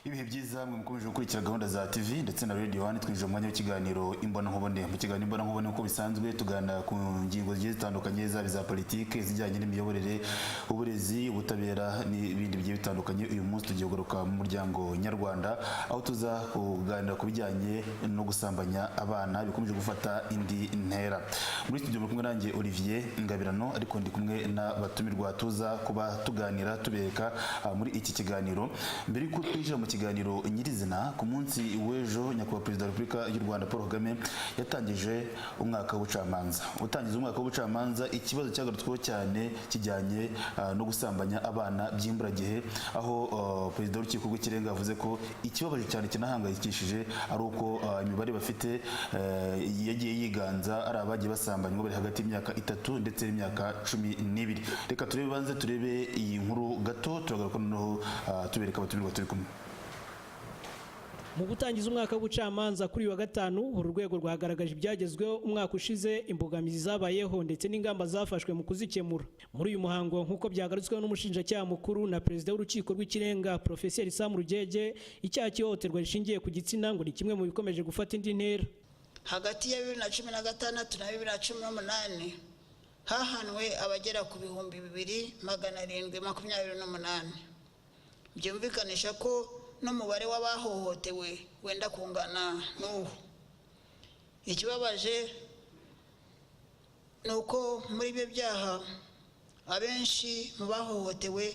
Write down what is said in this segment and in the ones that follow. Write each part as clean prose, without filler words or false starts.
Ibihe byiza mwe mukomeje gukurikira gahunda za TV ndetse na Radio 1 twinjira mu mwanya w'ikiganiro imbona nkubone. Mu kiganiro imbona nkubone uko bisanzwe tugana ku ngingo zigiye zitandukanye za politike zijyanye n'imiyoborere, uburezi, ubutabera n'ibindi bigiye bitandukanye. Uyu munsi tugiye kugaruka mu muryango nyarwanda aho tuza kuganira ku bijyanye no gusambanya abana bikomeje gufata indi ntera. Muri studio muri kumwe nanjye Olivier Ngabirano, ariko ndi kumwe na batumirwa tuza kuba tuganira tubereka muri iki kiganiro. Mbere ko twinjira mu kiganiro nyirizina, ku munsi w'ejo nyakubahwa Perezida wa Repubulika y'u Rwanda Paul Kagame yatangije umwaka w'ubucamanza. Utangiza umwaka w'ubucamanza, ikibazo cyagarutsweho cyane kijyanye no gusambanya abana by'imburagihe, aho Perezida w'Urukiko rw'Ikirenga yavuze ko ikibabaje cyane kinahangayikishije ari uko imibare bafite yagiye yiganza ari abagiye basambanywa bari hagati y'imyaka 3 ndetse n'imyaka 12. Reka turebe banze turebe iyi nkuru gato, turagaruka noneho tubereka abatumirwa turi kumwe. Mu gutangiza umwaka w'ubucamanza kuri wa gatanu, uru rwego rwagaragaje ibyagezweho umwaka ushize, imbogamizi zabayeho ndetse n'ingamba zafashwe mu kuzikemura. Muri uyu muhango nk'uko byagarutsweho n'umushinjacyaha mukuru na Perezida w'Urukiko rw'Ikirenga Professeur Sam Rugege, icyaha cy'ihohoterwa rishingiye ku gitsina ngo ni kimwe mu bikomeje gufata indi ntera. Hagati ya 2016 na 2018 hahanwe abagera ku 2728. Byumvikanisha ko n'umubare w'abahohotewe wenda kungana n'uwo. Ikibabaje nuko muri ibyo byaha abenshi mu bahohotewe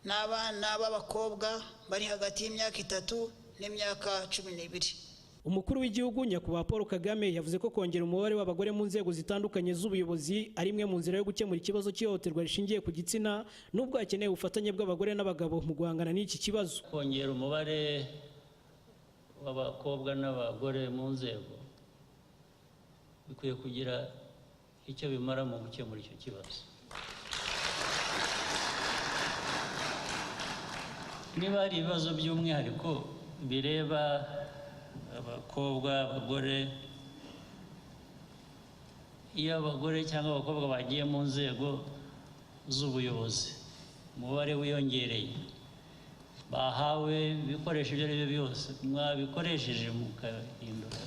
n'abana b'abakobwa bari hagati y'imyaka 3 n'imyaka 12. Umukuru w'igihugu nyakubahwa Paul Kagame yavuze ko kongera umubare w'abagore mu nzego zitandukanye z'ubuyobozi ari imwe mu nzira yo gukemura ikibazo cy'ihohoterwa rishingiye ku gitsina, nubwo hakeneye ubufatanye bw'abagore n'abagabo mu guhangana n'iki kibazo. Kongera umubare w'abakobwa n'abagore mu nzego bikwiye kugira icyo bimara mu gukemura icyo kibazo. Niba hari ibibazo by'umwihariko bireba abakobwa, abagore, iyo abagore cyangwa abakobwa bagiye mu nzego z'ubuyobozi, umubare wiyongereye, bahawe ibikoresho ibyo ari byo byose, mwabikoresheje mukahindura,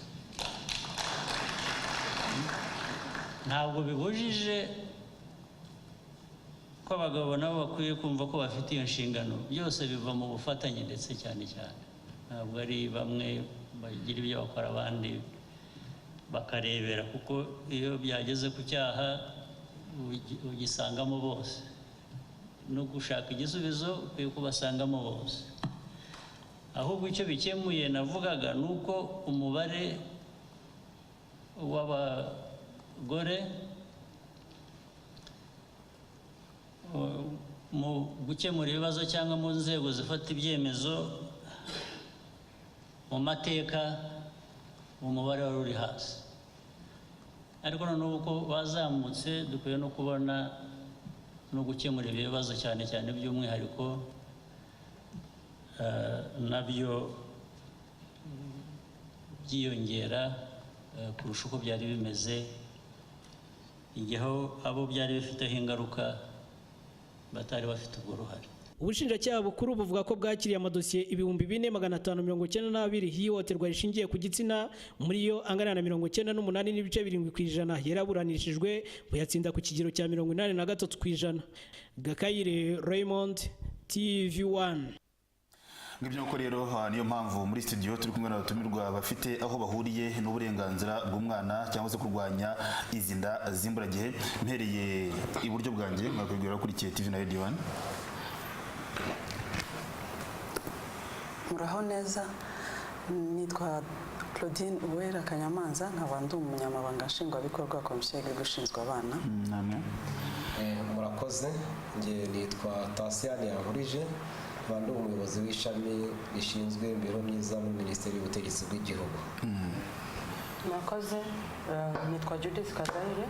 ntabwo bibujije ko abagabo nabo bakwiye kumva ko bafite iyo nshingano. Byose biva mu bufatanye ndetse cyane cyane, ntabwo ari bamwe bagira ibyo bakora abandi bakarebera, kuko iyo byageze ku cyaha ugisangamo bose, no gushaka igisubizo ukwiye kubasangamo bose. Ahubwo icyo bikemuye navugaga ni uko umubare w'abagore mu gukemura ibibazo cyangwa mu nzego zifata ibyemezo mu mateka umubare wari uri hasi, ariko noneho uko bazamutse dukwiye no kubona no gukemura ibibazo cyane cyane by'umwihariko nabyo byiyongera kurusha uko byari bimeze igihe abo byari bifiteho ingaruka batari bafite ubwo ruhare. Ubushinjacyaha bukuru buvuga ko bwakiriye amadosiye 4592 y'ihohoterwa rishingiye ku gitsina, muri yo angana na 98.7% yaraburanishijwe, buyatsinda ku kigero cya 83%. Gakayire Raymond, TV1. Ngibyo ko rero niyo mpamvu muri studio turi kumwe n'abatumirwa bafite aho bahuriye n'uburenganzira bw'umwana cyangwa se kurwanya izinda z'imburagihe. Mpereye iburyo bwanjye mwakwigira kuri TV na Radio 1. Muraho neza, nitwa Claudine Uwera Kanyamanza, nkaba ndi umunyamabanga nshingwabikorwa wa Komisiyo y'Igihugu ishinzwe abana. Murakoze, nge nitwa Tasiane Yankurije, nkaba ndi umuyobozi w'ishami rishinzwe imibereho myiza muri Minisiteri y'Ubutegetsi bw'Igihugu. Murakoze, nitwa Judith Kazayire,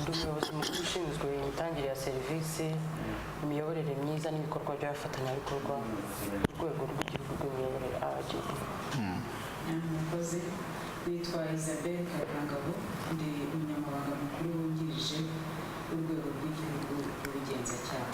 ndi umuyobozi mukuru ushinzwe imitangire ya serivisi, imiyoborere myiza n'ibikorwa by'abafatanyabikorwa ku rwego rw'igihugu rw'imiyoborere RGB. Murakoze, nitwa Isabelle Karangabo, ndi umunyamabanga mukuru wungirije urwego rw'igihugu rw'ubugenzacyaha.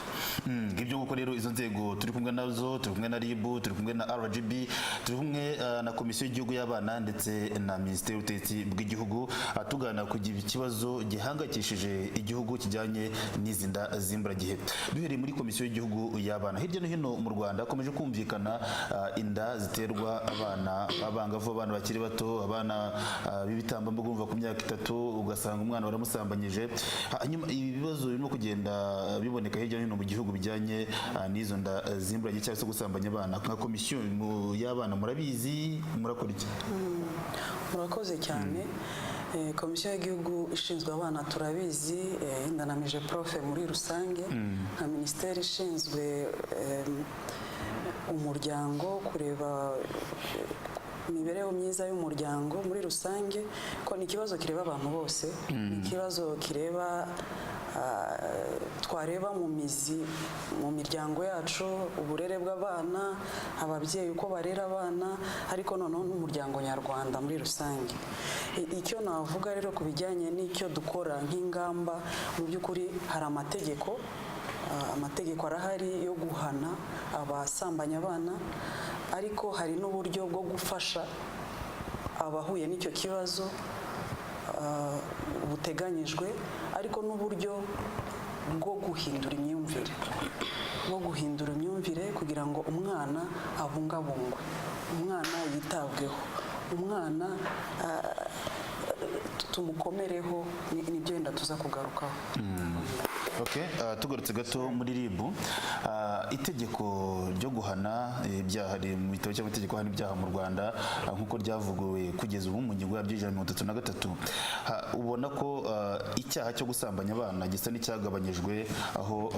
Ibyo nuko rero izo nzego turi kumwe nazo, turi kumwe na RIB, turi kumwe na RGB, turi kumwe na komisiyo y'igihugu y'abana ndetse na minisiteri y'ubutegetsi bw'igihugu, tugana ku kibazo gihangayikishije igihugu kijyanye n'izi nda z'imburagihe. Duhereye muri komisiyo y'igihugu y'abana, hirya no hino mu Rwanda hakomeje kumvikana inda ziterwa abana abangavu, abana bakiri bato, abana b'ibitambambuga kuva ku myaka 3 ugasanga umwana waramusambanyije. Hanyuma ibi bibazo birimo kugenda biboneka hirya no hino mu gihugu bijyanye n'izo nda z'imburagihe cyangwa se gusambanya abana. Nka komisiyo y'abana murabizi, murakora iki? Murakoze cyane. Komisiyo y'igihugu ishinzwe abana turabizi, ndanamije profe muri rusange, nka minisiteri ishinzwe umuryango, kureba imibereho myiza y'umuryango muri rusange, ko ni ikibazo kireba abantu bose, ni ikibazo kireba twareba mu mizi mu miryango yacu, uburere bw'abana, ababyeyi uko barera abana, ariko noneho n'umuryango nyarwanda muri rusange. Icyo navuga rero ku bijyanye n'icyo dukora nk'ingamba, mu by'ukuri hari amategeko arahari yo guhana abasambanya abana, ariko hari n'uburyo bwo gufasha abahuye n'icyo kibazo buteganyijwe, ariko n'uburyo bwo guhindura imyumvire, kugira ngo umwana abungabungwe, umwana yitabweho, umwana tumukomereho. Nibyo wenda tuza kugarukaho. Tugarutse gato muri RIB, itegeko ryo guhana ibyaha mu bitabo cy'amategeko hano ibyaha mu Rwanda nk'uko ryavuguruwe kugeza ubu mu ngingo yaryo 133, ubona ko icyaha cyo gusambanya abana gisa n'icyagabanyijwe, aho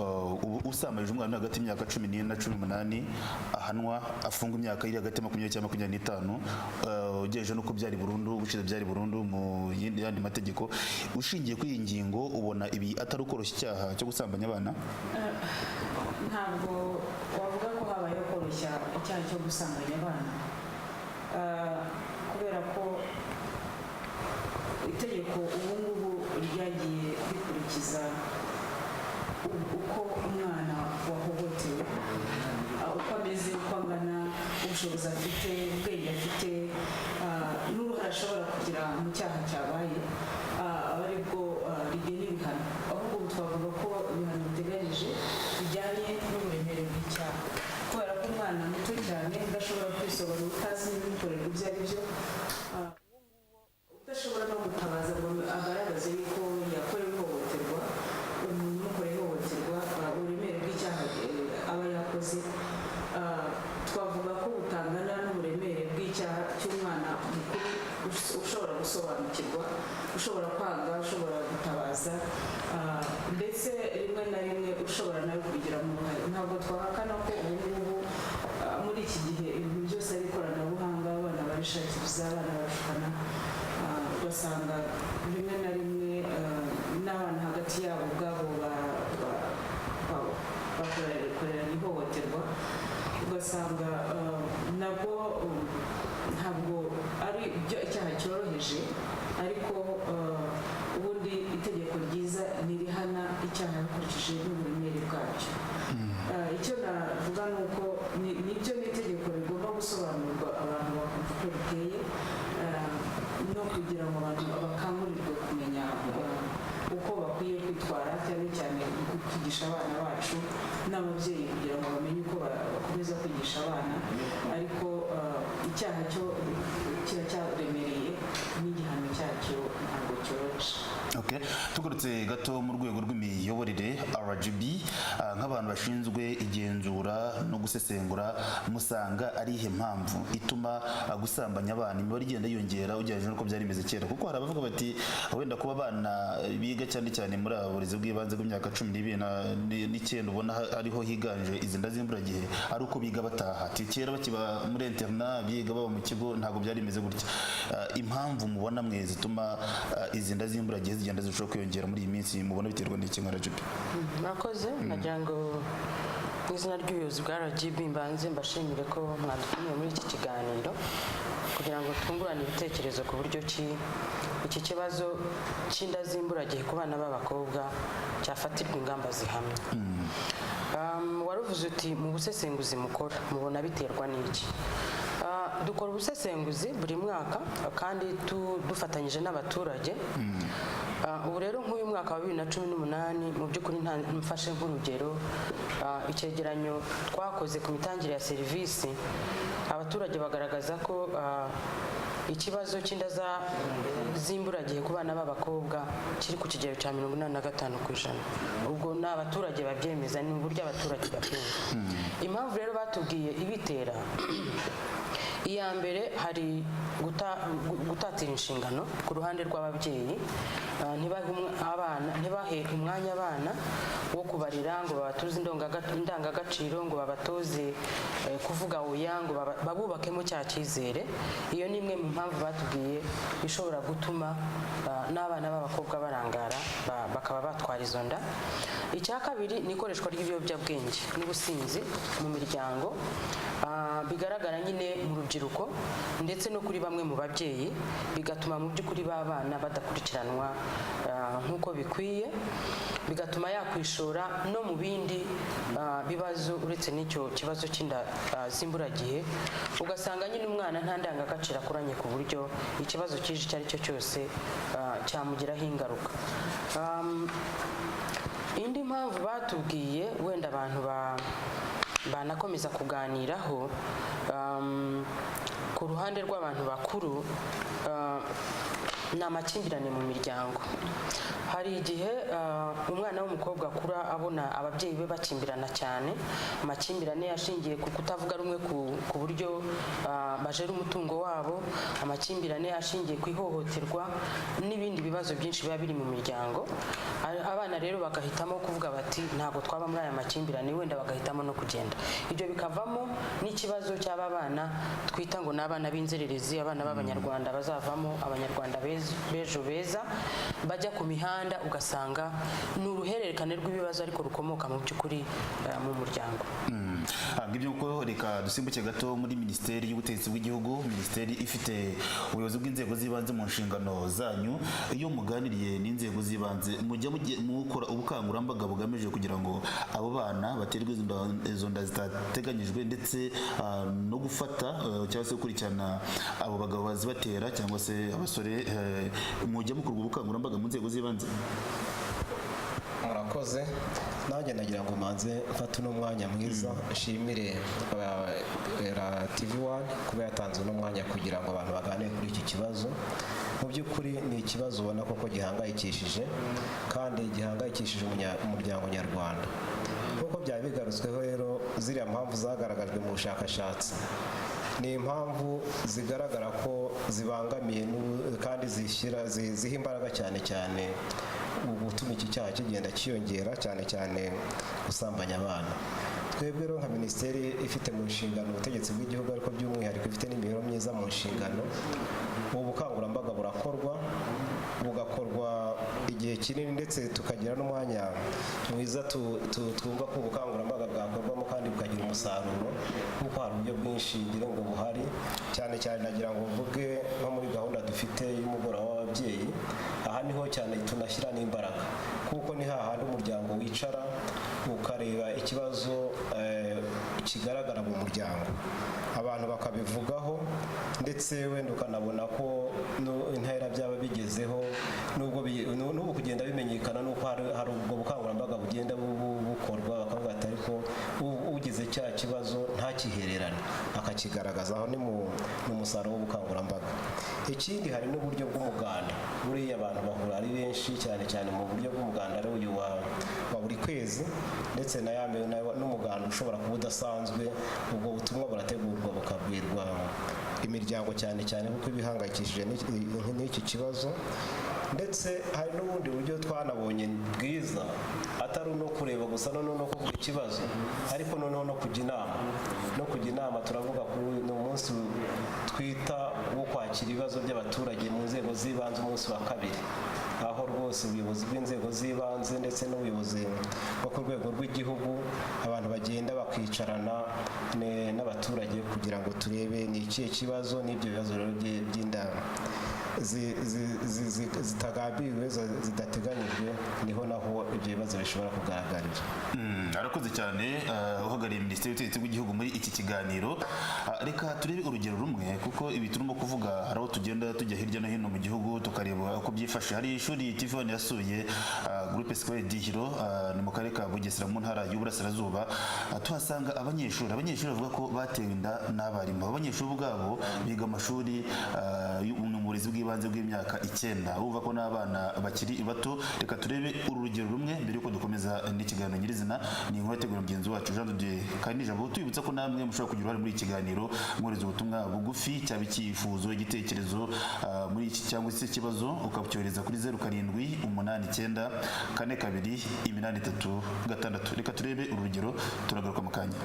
usambanyije umwana hagati y'imyaka 14 na 18 ahanwa afungwa imyaka iri hagati ya 20 na 25, ugejeje nuko byari burundu, gushize byari burundu mu yandi mategeko. Ushingiye kuri iyi ngingo, ubona ibi atari ukoroshya icyaha cyo gusambanya abana? Ntabwo wavuga ko habayeho koroshya icyaha cyo gusambanya abana, kubera ko itegeko ubu ngubu ryagiye rikurikiza uko umwana wahohotewe, uko ameze, uko angana, ubushobozi afite, ubwenge afite, n'uruhare ashobora kugira mu cyaha cyabaye, aba ari bwo rigena ibihano. Ahubwo ubu twavuga ko ibihano biteganyije bijyanye n'uburemere bw'icyaha, kubera ko umwana muto cyane udashobora kwisobanura, utazi n'ibikorerwa ibyo ari byo, udashobora no gutabaza ngo agaragaze yuko yakorewe ihohoterwa, umuntu umukoreye ihohoterwa, uburemere bw'icyaha aba yakoze, twavuga ko butangana n'uburemere bw'icyaha cy'umwana mukuru ushobora gusobanukirwa, ushobora kwanga, ushobora gutabaza, ndetse rimwe na rimwe ushobora nawe kubigiramo uruhare. Ntabwo twahakana ko ubu ngubu muri iki gihe ibintu byose ari ikoranabuhanga, abana barishakiriza, abana barashukana, ugasanga rimwe na rimwe n'abana hagati yabo ubwabo bakorerana ihohoterwa, ugasanga nabwo ntabwo ari icyaha cyoroheje, ariko ubundi itegeko ryiza nirihana icyaha hakurikije n'uburemere bwacyo. Icyo navuga ni uko nibyo n'itegeko rigomba gusobanurirwa abantu bakumva uko riteye, no kugira ngo abantu bakangurirwe kumenya uko bakwiye kwitwara, cyane cyane kwigisha abana bacu n'ababyeyi, kugira ngo bamenye uko bakomeza kwigisha abana, ariko icyaha cyo kiracyaremereye n'igihano cyacyo ntabwo cyoroshye. Tugarutse gato mu rwego rw'imiyoborere, RGB nk'abantu bashinzwe igenzura no gusesengura, musanga ari ihe mpamvu ituma gusambanya abana imibare igenda yiyongera ugereranyije n'uko byari bimeze kera? Kuko hari abavuga bati wenda kuba abana biga cyane cyane muri uburezi bw'ibanze bw'imyaka 12 ubona ariho higanje izi nda z'imburagihe, ari uko biga bataha. Kera bakiba muri interna, biga baba mu kigo, ntabwo byari bimeze gutya. Impamvu mubona mwe zituma izi nda z'imburagihe zigenda zishobora kwiyongera muri iyi minsi, mubona biterwa n'iki nka RGB? Murakoze. Nagira ngo mu izina ry'ubuyobozi bwa RGB mbanze mbashimire ko mwadutumiye muri iki kiganiro kugira ngo twungurane ibitekerezo ku buryo iki kibazo cy'inda z'imburagihe ku bana b'abakobwa cyafatirwa ingamba zihamye. Wari uvuze uti mu busesenguzi mukora mubona biterwa n'iki? Dukora ubusesenguzi buri mwaka kandi dufatanyije n'abaturage. Ubu rero nk'uyu mwaka wa 2018 mu by'ukuri mfashe nk'urugero icyegeranyo twakoze ku mitangire ya serivisi, abaturage bagaragaza ko ikibazo cy'inda z'imburagihe ku bana b'abakobwa kiri ku kigero cya 85%. Ubwo ni abaturage babyemeza, ni uburyo abaturage babyemeza. Impamvu rero batubwiye ibitera, iya mbere hari gutatira inshingano ku ruhande rw'ababyeyi, ntibahe umwanya abana wo kubarira ngo babatoze indangagaciro, ngo babatoze kuvuga oya, ngo babubakemo cya cyizere. Iyo ni imwe mu mpamvu batubwiye ishobora gutuma n'abana b'abakobwa barangara bakaba batwara izo nda. Icya kabiri ni ikoreshwa ry'ibiyobyabwenge n'ubusinzi mu miryango, bigaragara nyine mu rubyiruko ndetse no kuri bamwe mu babyeyi, bigatuma mu by'ukuri b'abana badakurikiranwa nk'uko bikwiye, bigatuma yakwishora no mu bindi bibazo uretse n'icyo kibazo cy'inda z'imburagihe. Ugasanga nyine umwana nta ndangagaciro akuranye ku buryo ikibazo kije icyo ari cyo cyose cyamugiraho ingaruka. Indi mpamvu batubwiye wenda abantu banakomeza kuganiraho ku ruhande rw'abantu bakuru, ni amakimbirane mu miryango. Hari igihe umwana w'umukobwa akura abona ababyeyi be bakimbirana cyane, amakimbirane ashingiye ku kutavuga rumwe ku buryo bajera umutungo wabo, amakimbirane ashingiye ku ihohoterwa n'ibindi bibazo byinshi biba biri mu miryango. Abana rero bagahitamo kuvuga bati ntabwo twaba muri aya makimbirane, wenda bagahitamo no kugenda. Ibyo bikavamo n'ikibazo cy'aba bana twita ngo ni abana b'inzererezi, abana b'Abanyarwanda bazavamo Abanyarwanda b'ejo beza, bajya ku mihanda ugasanga ni uruhererekane rw'ibibazo ariko rukomoka mu by'ukuri mu muryango. Ngibyo ko reka dusimbuke gato muri Minisiteri y'Ubutegetsi bw'Igihugu, minisiteri ifite ubuyobozi bw'inzego z'ibanze mu nshingano zanyu. Iyo muganiriye n'inzego z'ibanze mujya mukora ubukangurambaga bugamije kugira ngo abo bana baterwe izo nda zitateganyijwe ndetse no gufata cyangwa se gukurikirana abo bagabo bazibatera cyangwa se abasore, mujya mukorwa ubukangurambaga mu nzego z'ibanze? Murakoze. Nanjye nagira ngo manze mfate uno mwanya mwiza nshimire TV1 kuba yatanze uno mwanya kugira ngo abantu baganire kuri iki kibazo. Mu by'ukuri ni ikibazo ubona koko gihangayikishije kandi gihangayikishije umuryango nyarwanda. Nk'uko byari bigarutsweho rero, ziriya mpamvu zagaragajwe mu bushakashatsi ni impamvu zigaragara ko zibangamiye kandi ziha imbaraga cyane cyane gutuma iki cyaha kigenda cyiyongera, cyane cyane gusambanya abana. Twebwe rero nka minisiteri ifite mu nshingano ubutegetsi bw'igihugu, ariko by'umwihariko ifite n'imibereho myiza mu nshingano, ubu bukangurambaga bugakorwa igihe kinini, ndetse tukagira n'umwanya mwiza twumva ko ubukangurambaga bwakorwamo kandi bukagira umusaruro, kuko hari uburyo bwinshi ngira ngo buhari. Cyane cyane nagira ngo mvuge nko muri gahunda dufite y'umugoroba w'ababyeyi, aha niho cyane tunashyira n'imbaraga, kuko ni hahandi umuryango wicara ukareba ikibazo kigaragara mu muryango, abantu bakabivugaho, ndetse wenda ukanabona ko intera byaba bigezeho, n'ubu kugenda bimenyekana n'uko hari ubwo bukangurambaga bugenda bukorwa, bakavuga ati ariko ugize cya kibazo ntakihererane, akakigaragaza. Aho ni mu musaruro w'ubukangurambaga. Ikindi hari n'uburyo bw'umuganda, buriya abantu bahura ari benshi, cyane cyane mu buryo bw'umuganda rero uyu wa buri kwezi, ndetse n'umuganda ushobora kuba udasanzwe. Ubwo butumwa burategurwa bukabwirwa imiryango cyane cyane kuko ibihangayikishije n'iki kibazo. Ndetse hari n'ubundi buryo twanabonye bwiza, atari no kureba gusa no kuvuga ikibazo, ariko noneho no kujya inama. Turavuga kuri uyu munsi twita wo kwakira ibibazo by'abaturage mu nzego z'ibanze, umunsi wa kabiri, aho rwose ubuyobozi bw'inzego z'ibanze ndetse n'ubuyobozi bwo ku rwego rw'igihugu, abantu bagenda bakicarana n'abaturage kugira ngo turebe ni ikihe kibazo, n'ibyo bibazo rero by'inda zitagambiriwe zidateganyijwe niho naho ibyo bibazo bishobora kugaragarira. Arakoze cyane uhagarariye Minisiteri y'Ubutegetsi bw'Igihugu muri iki kiganiro. Reka turebe urugero rumwe kuko ibi turimo kuvuga hari aho tugenda tujya hirya no hino mu gihugu tukareba uko byifashe. Hari ishuri TV1 yasuye Groupe Scolaire Dihiro ni mu karere ka Bugesera mu ntara y'Uburasirazuba, tuhasanga abanyeshuri bavuga ko batewe inda n'abarimu. Abanyeshuri ubwabo biga amashuri mu burezi bw'ibanze bw'imyaka 9, uvuga ko n'abana bakiri bato. Reka turebe urugero rumwe mbere yuko dukomeza n'ikiganiro nyirizina. Ni inkuru yateguwe mugenzi wacu Jean de Kanijabo. Tubibutsa ko namwe mushobora kugira uruhare muri iki kiganiro mwohereza ubutumwa bugufi cyaba icyifuzo, igitekerezo muri iki cyangwa se ikibazo ukabyohereza kuri 0789 42 83 Reka turebe urugero turagaruka mu kanya.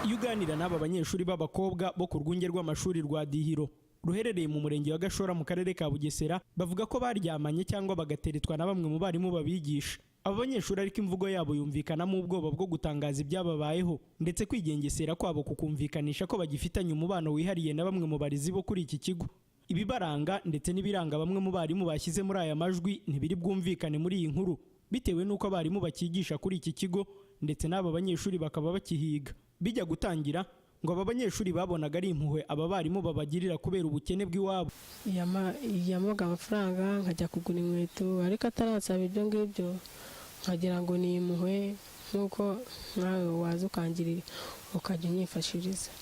Iyo uganira n'aba banyeshuri b'abakobwa bo ku rwunge rw'amashuri rwa Dihiro ruherereye mu murenge wa Gashora mu karere ka Bugesera, bavuga ko baryamanye cyangwa bagateretwa na bamwe mu barimu babigisha. Aba banyeshuri ariko imvugo yabo yumvikanamo ubwoba bwo gutangaza ibyababayeho ndetse kwigengesera kwabo kukumvikanisha ko bagifitanye umubano wihariye na bamwe mu barezi bo kuri iki kigo. Ibibaranga ndetse n'ibiranga bamwe mu barimu bashyize muri aya majwi ntibiri bwumvikane muri iyi nkuru, bitewe n'uko abarimu bakigisha kuri iki kigo ndetse n'aba banyeshuri bakaba bakihiga. Bijya gutangira ngo aba banyeshuri babonaga ari impuhwe aba barimu babagirira kubera ubukene bw'iwabo. Yamaga amafaranga nkajya kugura inkweto, ariko ataransaba ibyo ngibyo nkagira ngo ni impuhwe nk'uko nawe waza ukangirira ukajya unyifashiriza,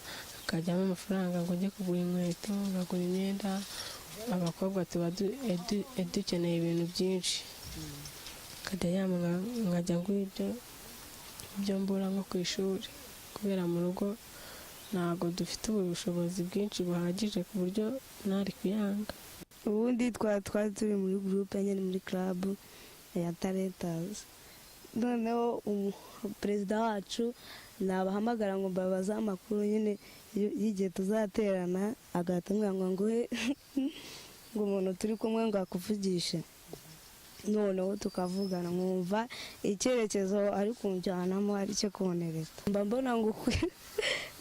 akajyamo amafaranga ngo njye kugura inkweto, nkagura imyenda. Abakobwa tuba dukeneye ibintu byinshi, akajya yamwe nkajya ngura ibyo mbura nko ku ishuri, kubera mu rugo ntabwo dufite ubushobozi bwinshi buhagije ku buryo ntari kuyanga. Ubundi twari turi muri groupe nyine muri club ya Talentas, noneho perezida wacu nabahamagara ngo mbabaze amakuru nyine y'igihe tuzaterana, agahita ambwira ngo nguhe ngo umuntu turi kumwe ngo akuvugishe, noneho tukavugana nkumva icyerekezo ari kunjyanamo ari cyo konereza. Mba mbona ngo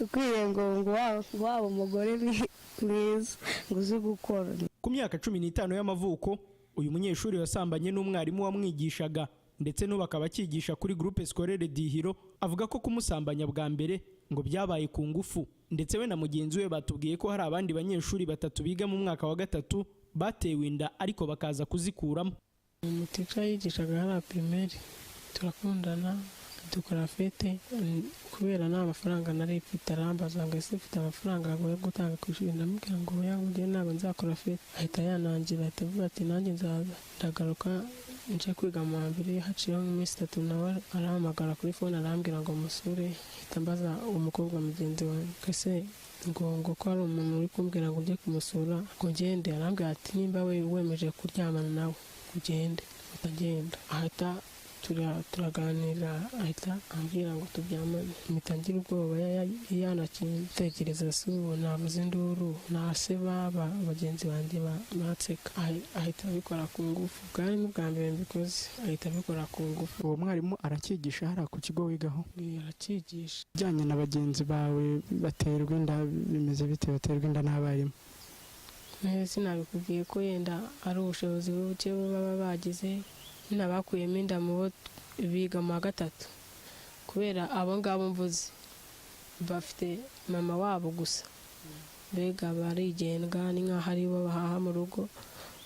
ukwiye ngo waba umugore mwiza ngo uzi gukora. Ku myaka 15 y'amavuko uyu munyeshuri wasambanye n'umwarimu wamwigishaga ndetse n'ubu akaba akigisha kuri Groupe Scolaire Dihiro, avuga ko kumusambanya bwa mbere ngo byabaye ku ngufu, ndetse we na mugenzi we batubwiye ko hari abandi banyeshuri 3 biga mu mwaka wa 3 batewe inda ariko bakaza kuzikuramo. Umutica yigishaga hari primaire, turakundana dukora fete, kubera nta mafaranga nari mfite arambaza ngo ese mfite amafaranga yo gutanga ku ishuri, ndamubwira ngo oya njye ntabwo nzakora fete. Ahita yanangira ahita avuga ati nanjye nzaza ndagaruka nje kwiga mu wa mbere. Haciyeho nk'iminsi 3 nawe arahamagara kuri fone arambwira ngo musure, ahita mbaza umukobwa mugenzi wanjye ese ngo ko hari umuntu uri kumbwira ngo ujye kumusura ngo ngende. Arambwira ati nimba we wemeje kuryamana nawe ugende. Utagenda ahita turaganira, ahita ambwira ngo tubyamane. Mitangira ubwoba yanakintekereza se ubu nabuze induru nase baba bagenzi banjye batseka. Ahita abikora ku ngufu, bwari n'ubwa mbere mbikoze, ahita abikora ku ngufu. Uwo mwarimu arakigisha hari ku kigo wigaho? Arakigisha. Ujyanye na bagenzi bawe baterwa inda bimeze bite? Baterwa inda n'abarimu? Sinabikubwiye ko yenda ari ubushobozi buke baba bagize, n'abakuyemo inda mu bo biga mu wa 3, kubera abo ngabo mvuze bafite mama wabo gusa, mbega barigendwa ni nk'aho ari bo bahaha mu rugo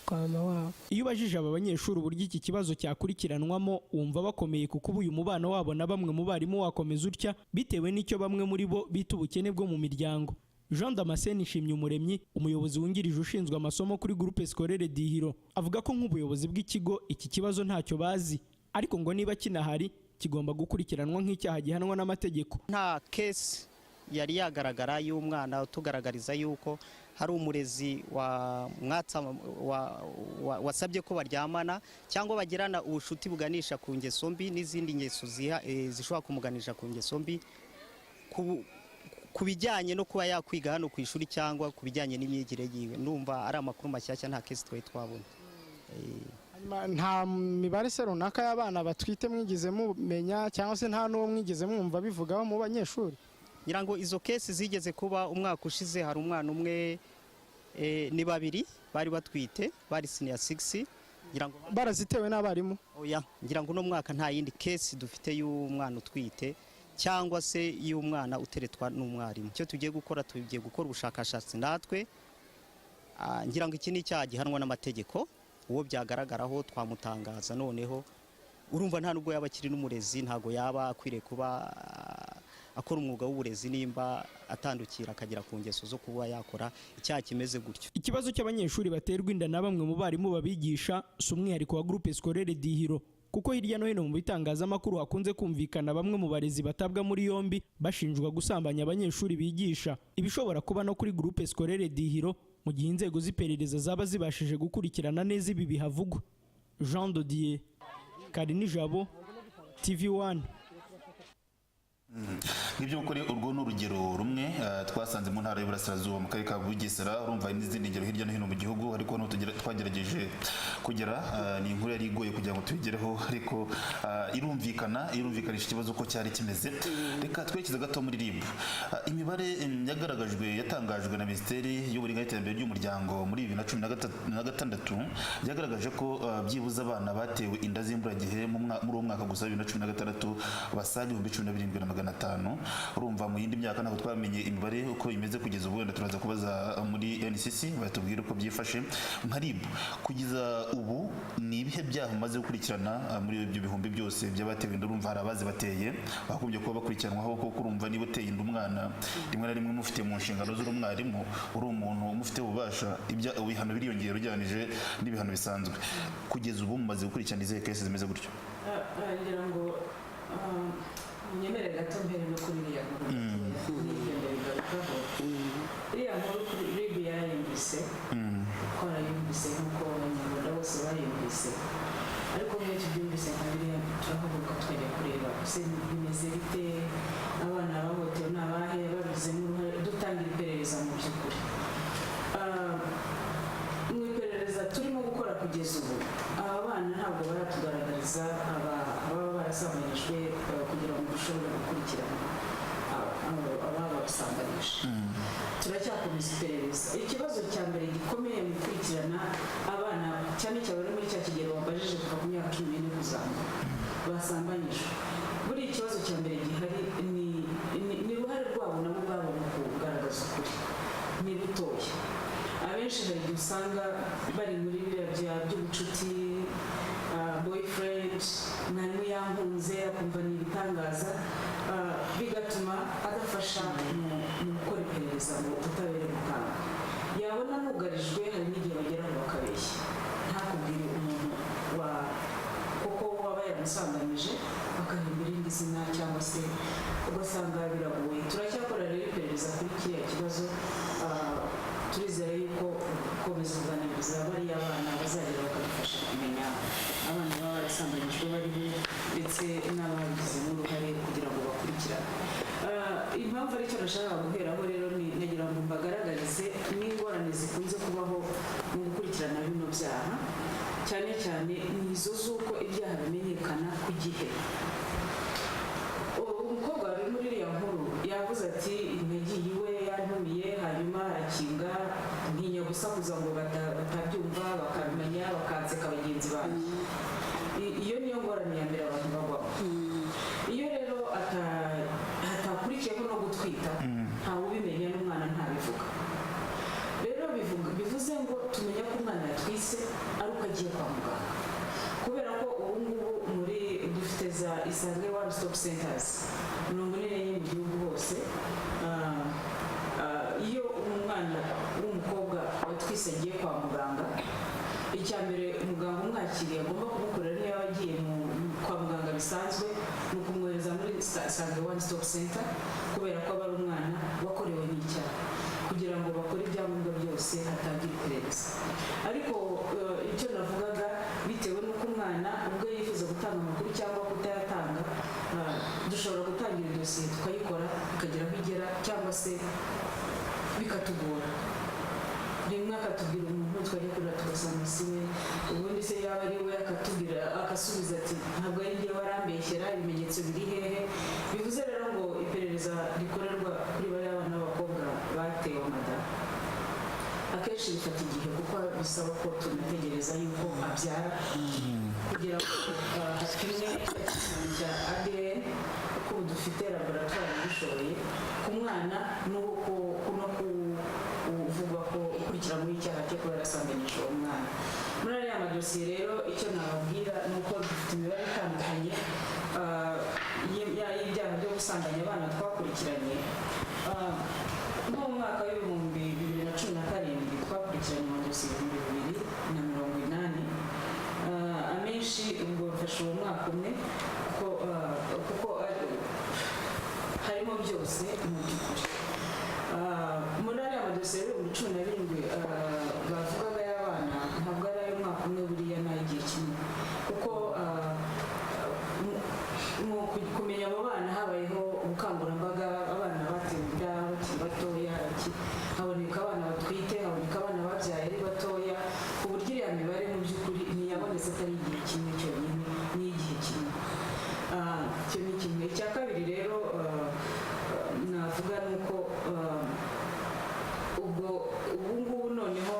kwa mama wabo. Iyo ubajije aba banyeshuri uburyo iki kibazo cyakurikiranwamo wumva bakomeye, kuko uyu mubano wabo na bamwe mu barimu wakomeza utya bitewe n'icyo bamwe muri bo bita ubukene bwo mu miryango. Jean Damascene Nshimyumuremyi, umuyobozi wungirije ushinzwe amasomo kuri Groupe Scolaire Dihiro, avuga ko nk'ubuyobozi bw'ikigo iki kibazo ntacyo bazi, ariko ngo niba kinahari kigomba gukurikiranwa nk'icyaha gihanwa n'amategeko. Nta case yari yagaragara y'umwana utugaragariza yuko hari umurezi wasabye ko baryamana cyangwa bagirana ubushuti buganisha ku ngeso mbi n'izindi ngeso zishobora kumuganisha ku ngeso mbi ku bijyanye no kuba yakwiga hano ku ishuri cyangwa ku bijyanye n'imyigire yiwe. Ndumva ari amakuru mashyashya, nta kesi twabona. Nta mibare se runaka y'abana batwite mwigize mumenya cyangwa se nta n'uwo mwigize mwumva bivugaho mu banyeshuri? Ngira ngo izo kesi zigeze kuba umwaka ushize, hari umwana umwe ni babiri bari batwite bari senior 6 ngira ngo barazitewe n'abarimu. Oya ngira ngo no mwaka nta yindi case dufite y'umwana utwite cyangwa se y'umwana uteretwa n'umwarimu. Cyo tugiye gukora ubushakashatsi natwe ngira ngo iki ni icyaha gihanwa n'amategeko, uwo byagaragaraho twamutangaza. Noneho urumva nta nubwo yaba akiri n'umurezi, ntago yaba akwiriye kuba akora umwuga w'uburezi nimba atandukira akagera ku ngeso zo kuba yakora icyaha kimeze gutyo. Ikibazo cy'abanyeshuri baterwa inda na bamwe mu barimu babigisha si umwihariko wa Groupe Scolaire Dihiro, kuko hirya no hino mu bitangazamakuru hakunze kumvikana bamwe mu barezi batabwa muri yombi bashinjwa gusambanya abanyeshuri bigisha. Ibishobora kuba no kuri Groupe Scolaire Dihiro mu gihe inzego z'iperereza zaba zibashije gukurikirana neza ibi bihavugwa. Jean Dodier, Karinijabo, TV1. Ngibyo ukuri urwo n'urugero rumwe twasanze mu ntara y'Iburasirazuba mu karere ka Bugesera. Urumva n'izindi ngero hirya no hino mu gihugu, ariko no twagerageje kugera ni inkuru yari igoye kugira ngo tubigereho, ariko irumvikanisha ikibazo ko cyari kimeze. Reka twerekeze gato muri RIB. Imibare yatangajwe na Minisiteri y'Uburinganire n'Iterambere ry'Umuryango muri 2016 yagaragaje ko byibuze abana batewe inda z'imburagihe muri uwo mwaka gusa 2016 basaga 17,500. Urumva mu yindi myaka ntabwo twamenye imibare uko imeze kugeza ubu, wenda turaza kubaza muri NCC batubwira uko byifashe. Nka RIB kugeza ubu ni ibihe byaha maze gukurikirana muri ibyo bihumbi byose by'abatewe inda. Urumva hari abazi bateye bakumbye kuba bakurikiranwaho, kuko urumva niba uteye inda umwana rimwe na rimwe mufite mu nshingano z'umwarimu, uri umuntu umufite ububasha, ibihano biriyongera ugereranije n'ibihano bisanzwe. Kugeza ubu mumaze gukurikirana izihe kese zimeze gutyo? ngira ngo nyemerere gato mbere no kuri iriya nkuru iriya nkuru kuri RIB yarayumvise, twarayumvise nk'uko abanyarwanda bose bayumvise, ariko iyo tubyumvise nka biriya turahaguruka tukajya kureba ese bimeze bite, abana bahohotewe ni abahe, babigizemo uruhare, dutangira iperereza mu by'ukuri. Mu iperereza turimo gukora kugeza ubu, aba bana ntabwo baratugaragariza ababa barasambanyijwe kugira ngo dushobore gukurikirana ababasambanije. Turacyakomeza iperereza. Ikibazo cya mbere gikomeye mu gukurikirana abana cyane cyane bari muri cya kigero babajije kuva ku myaka 14 kuzamuka basambanyijwe, buri ikibazo cya mbere gihari ni uruhare rwabo nabo ubwabo mu kugaragaza ukuri. Ni rutoya. Abenshi hari usanga bari muri biriya by'ubucuti, boyfriend, mwarimu yankunze akumva ni ibitangaza, bigatuma adafasha mu gukora iperereza mu butabera butanga. Yabona nugarijwe, hari n'igihe bagera ngo bakabeshya, ntakubwire umuntu kuko waba yamusambanyije bakahimbira irindi zina cyangwa se ugasanga biragoye. Turacyakora rero iperereza kuri kiriya kibazo. Turizera yuko gukomeza kuganiriza bariya abana bazagera bakadufasha kumenya abana baba barasambanyijwe bariho ndetse n'ababigizemo uruhare kugira ngo bakurikirane. Impamvu aricyo nashaka guheraho rero nagira ngo mbagaragarize n'ingorane zikunze kubaho mu gukurikirana bino byaha, cyane cyane nizo z'uko ibyaha bimenyekana ku gihe. Umukobwa wari muri iriya nkuru yavuze ati nagiye iwe yantumiye, hanyuma arakinga, ntinya gusakuza ngo batabyumva bakabimenya bakanseka bagenzi banjye. Iyo niyo ngorane ya mbere abantu bagwamo. Iyo rero hatakurikiyeho no gutwita, ntawe ubimenya n'umwana ntabivuga. Rero bivuze ngo tumenya ko umwana yatwise ari uko agiye kwa muganga, kubera ko ubu ngubu dufite za Isange One Stop Centers 40 mu gihugu hose. Iyo umwana w'umukobwa watwise agiye kwa muganga, icya mbere umuganga umwakiriye agomba kumukorera niyo yaba agiye kwa muganga bisanzwe, ni ukumwohereza muri Isange One Stop Center, kubera ko aba ari umwana wakorewe n'icyaha, kugira ngo bakore ibyangombwa byose hatangira iperereza. Ariko icyo navugaga, bitewe n'uko umwana ubwo yifuza gutanga amakuru cyangwa kutayatanga, dushobora gutangira idosiye tukayikora ikagera aho igera, cyangwa se bikatugora. Rimwe akatubwira umuntu twajya kurira tugasanga si we, ubundi se yaba ari we akatubwira akasubiza ati ntabwo ari njye warambeshyera, ibimenyetso biri hehe. Bivuze rero ngo iperereza rikorerwa kuri bariya abana b'abakobwa batewe amada akenshi bifata igihe kuko bisaba ko tunategereza yuko abyara kugira ngo hapimwe bya ADN kuko dufite laboratoire ibishoboye ku mwana no kuvugwa ko ukurikira muri icyaha cyo kuba yarasambanyije uwo mwana. Muri ariya madosiye rero icyo nababwira ni uko dufite imibare itandukanye y'ibyaha byo gusambanya abana twakurikiranye. Nko mu mwaka w'ibihumbi 2017 twakurikiranye amadosiye 2080. Amenshi ubwo mfashe uwo mwaka umwe kuko harimo byose mu by'ukuri. Muri ariya madosiye y'ibihumbi 17 bavugaga y'abana ntabwo ari ayo mwaka umwe buriya n'igihe kimwe kuko mu kumenya abo bana habayeho ubukangurambaga, abana batewe inda bakiri batoya, haboneka abana batwite, haboneka abana babyaye ari batoya, ku buryo iriya mibare mu by'ukuri ntiyabonetse atari igihe kimwe cyonyine n'igihe kimwe. Icyo ni kimwe. Icya kabiri rero navuga ni uko ubu ngubu noneho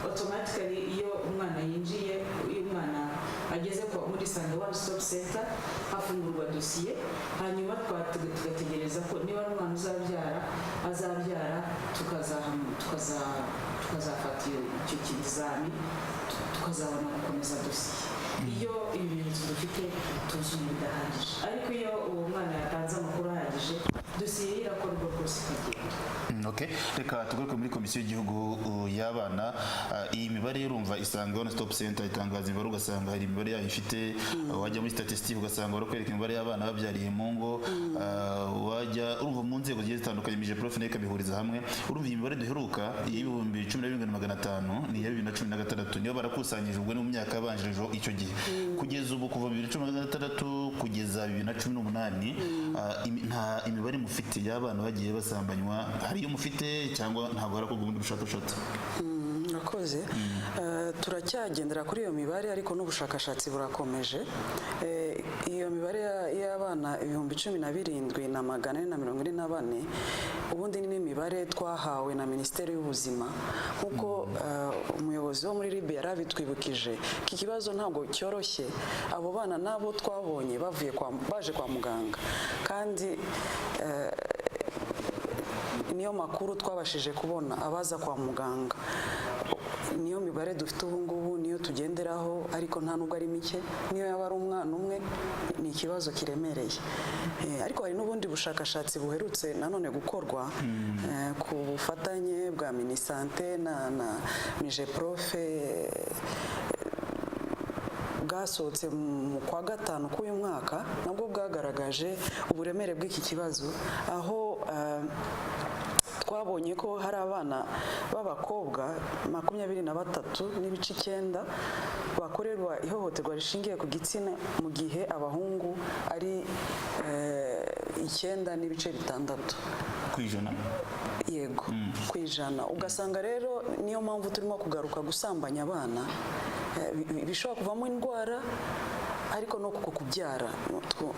automatically iyo umwana yinjiye, iyo umwana ageze muri Isange One Stop Center hafungurwa dosiye, hanyuma tugategereza ko niba ari umwana azabyara tukazafata icyo kizami tukazabona gukomeza dosiye. Iyo ibimenyetso dufite tuzuye bidahagije, ariko iyo uwo mwana yatanze amakuru ahagije dosiye irakorwa rwose ikagenda. Okay, reka tugaruke muri komisiyo y'igihugu y'abana. Iyi mibare urumva Isange One Stop Center itangaza imibare, ugasanga hari imibare yayo ifite, wajya muri statistique ugasanga barakwereka imibare y'abana babyariye mu ngo, wajya urumva mu nzego zigiye zitandukanye mije prof neka bihuriza hamwe. Urumva iyi mibare duheruka y'ibihumbi 17,500 ni ya 2016 niyo barakusanyije ubwo no mu myaka yabanjirije icyo gihe kugeza ubu kuva 2016 kugeza 2018 nta imibare mufite y'abana bagiye basambanywa hari iyo mufite cyangwa ntabwo harakorwa ubundi bushakashatsi? Murakoze. Turacyagendera kuri iyo mibare ariko n'ubushakashatsi burakomeje. Iyo mibare y'abana 17,444 ubundi ni imibare twahawe na Minisiteri y'Ubuzima nk'uko umuyobozi wo muri RIB yarabitwibukije. Iki kibazo ntabwo cyoroshye, abo bana nabo twabonye baje kwa muganga kandi niyo makuru twabashije kubona abaza kwa muganga. Niyo mibare dufite ubu ngubu, niyo tugenderaho, ariko nta nubwo ari mike. Niyo yaba ari umwana umwe ni ikibazo kiremereye. Ariko hari n'ubundi bushakashatsi buherutse nanone gukorwa ku bufatanye bwa Minisante na Mijeprofe bwasohotse mu kwa gatanu k'uyu mwaka, nabwo bwagaragaje uburemere bw'iki kibazo, aho twabonye ko hari abana b'abakobwa 23.9 bakorerwa ihohoterwa rishingiye ku gitsina mu gihe abahungu ari 9.6 kw'ijana. Yego, kw'ijana. Ugasanga rero niyo mpamvu turimo kugaruka gusambanya abana bishobora kuvamo indwara ariko no kubyara.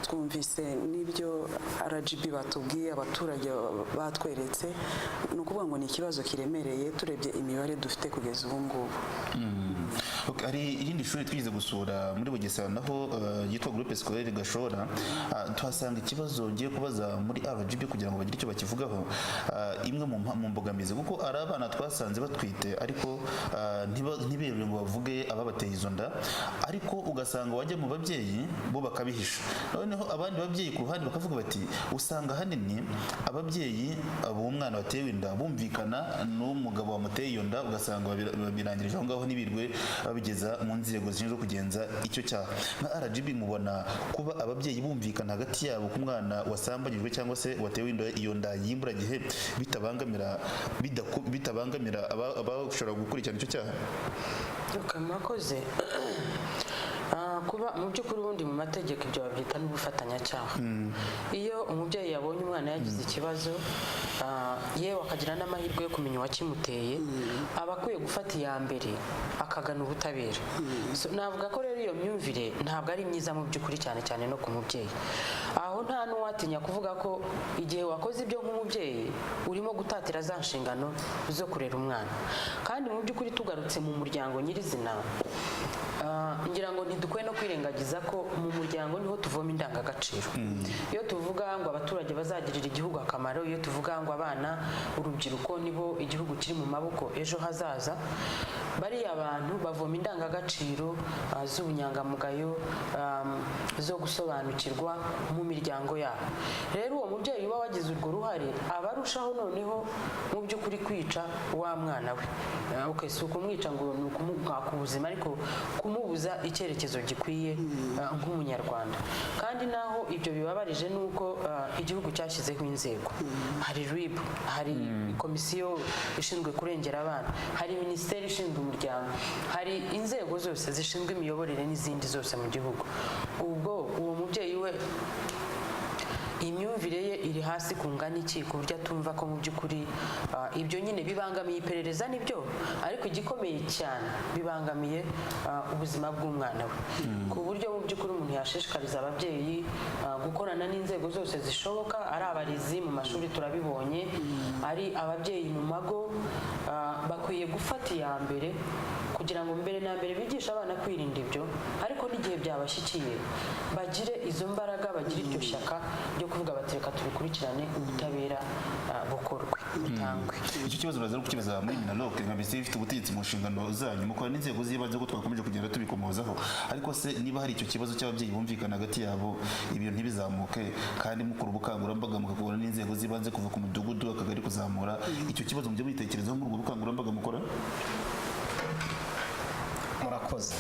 Twumvise n'ibyo RGB batubwiye, abaturage batweretse, ni ukuvuga ngo ni ikibazo kiremereye turebye imibare dufite kugeza ubu ngubu. Hari irindi shuri twize gusura muri Bugesera naho yitwa Groupe Scolaire Gashora, tuhasanga ikibazo ngiye kubaza muri RGB kugira ngo bagire icyo bakivugaho. Imwe mu mbogamizi kuko ari abana twasanze batwite ariko ntiberure ngo bavuge ababateye izo nda, ariko ugasanga wajya mu babyeyi bo bakabihisha. Noneho abandi babyeyi ku ruhande bakavuga bati usanga hanini ababyeyi umwana watewe inda bumvikana n'umugabo wamuteye iyo nda, ugasanga babirangirije aho ngaho ntibirwe babigeza mu nzego zishinzwe kugenza icyo cyaha. Nka RGB mubona kuba ababyeyi bumvikana hagati yabo ku mwana wasambanyijwe cyangwa se watewe iyo nda y'imburagihe bitabangamira abashobora gukurikirana icyo cyaha? Murakoze. Kuba mu by'ukuri ubundi mu mategeko ibyo babyita n'ubufatanyacyaha. Iyo umubyeyi yabonye umwana yagize ikibazo yewe akagira n'amahirwe yo kumenya uwakimuteye, aba akwiye gufata iya mbere akagana ubutabera. Navuga ko rero iyo myumvire ntabwo ari myiza mu by'ukuri, cyane cyane no ku mubyeyi, aho aho nta n'uwatinya kuvuga ko igihe wakoze ibyo nk'umubyeyi urimo gutatira za nshingano zo kurera umwana. Kandi mu by'ukuri tugarutse mu muryango nyirizina, ngira ngo ntidukwiye no kwirengagiza ko mu muryango niho tuvoma indangagaciro. Iyo tuvuga ngo abaturage bazagirira igihugu akamaro, iyo tuvuga ngo abana, urubyiruko nibo igihugu kiri mu maboko ejo hazaza, bariya abantu bavoma indangagaciro z'ubunyangamugayo, zo gusobanukirwa mu miryango yabo. Rero uwo mubyeyi uba wagize urwo ruhare aba arushaho noneho mu by'ukuri kwica wa mwana we. Si ukumwica ngo ni ukumwaka ubuzima, ariko kumubuza icyerekezo gikwiye nk'umunyarwanda. Kandi naho ibyo bibabarije ni uko igihugu cyashyizeho inzego. Hari RIB, hari komisiyo ishinzwe kurengera abana, hari minisiteri ishinzwe umuryango, hari inzego zose zishinzwe imiyoborere n'izindi zose mu gihugu. Ubwo uwo mubyeyi we imyumvire ye iri hasi kungana iki ku buryo atumva ko mu by'ukuri ibyo nyine bibangamiye iperereza nibyo, ariko igikomeye cyane bibangamiye ubuzima bw'umwana we, ku buryo mu by'ukuri umuntu yashishikariza ababyeyi gukorana n'inzego zose zishoboka, ari abarezi mu mashuri turabibonye, ari ababyeyi mu mago, bakwiye gufata iya mbere kugira ngo mbere na mbere bigishe abana kwirinda ibyo, ariko n'igihe byabashyikiye bagire izo mbaraga, bagire iryo shyaka ryo kuvuga bati reka tubikurikirane, ubutabera bukorwe, butangwe. Icyo kibazo uraza kukibaza muri Minaloc nka minisiteri ifite ubutegetsi mu nshingano zanyu, mukora n'inzego z'ibanze ko twakomeje kugenda tubikomozaho, ariko se niba hari icyo kibazo cy'ababyeyi bumvikana hagati yabo, ibyo ntibizamuke, kandi mukora ubukangurambaga mukakubona n'inzego z'ibanze kuva ku mudugudu akagari kuzamura, icyo kibazo mujye mwitekerezaho muri ubwo bukangurambaga mukora? Murakoze.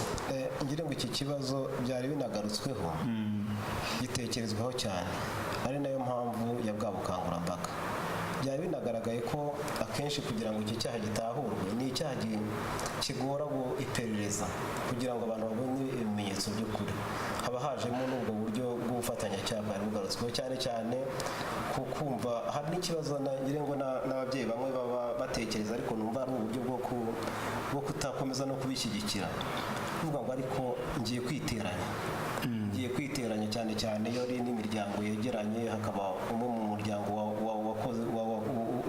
Ngira ngo iki kibazo byari binagarutsweho, gitekerezwaho cyane, ari nayo mpamvu ya bwa bukangurambaga. Byari binagaragaye ko akenshi kugira ngo iki cyaha gitahurwe ni icyaha kigora iperereza kugira ngo abantu babone ibimenyetso by'ukuri. Haba hajemo n'ubwo buryo bw'ubufatanyacyaha bwari bugarutsweho cyane cyane kumva hari n'ikibazo ngira ngo n'ababyeyi bamwe baba batekereza, ariko numva ari uburyo bwo kutakomeza no kubishyigikira, kuvuga ngo ariko ngiye kwiteranya cyane cyane iyo ari n'imiryango yegeranye, hakaba umwe mu muryango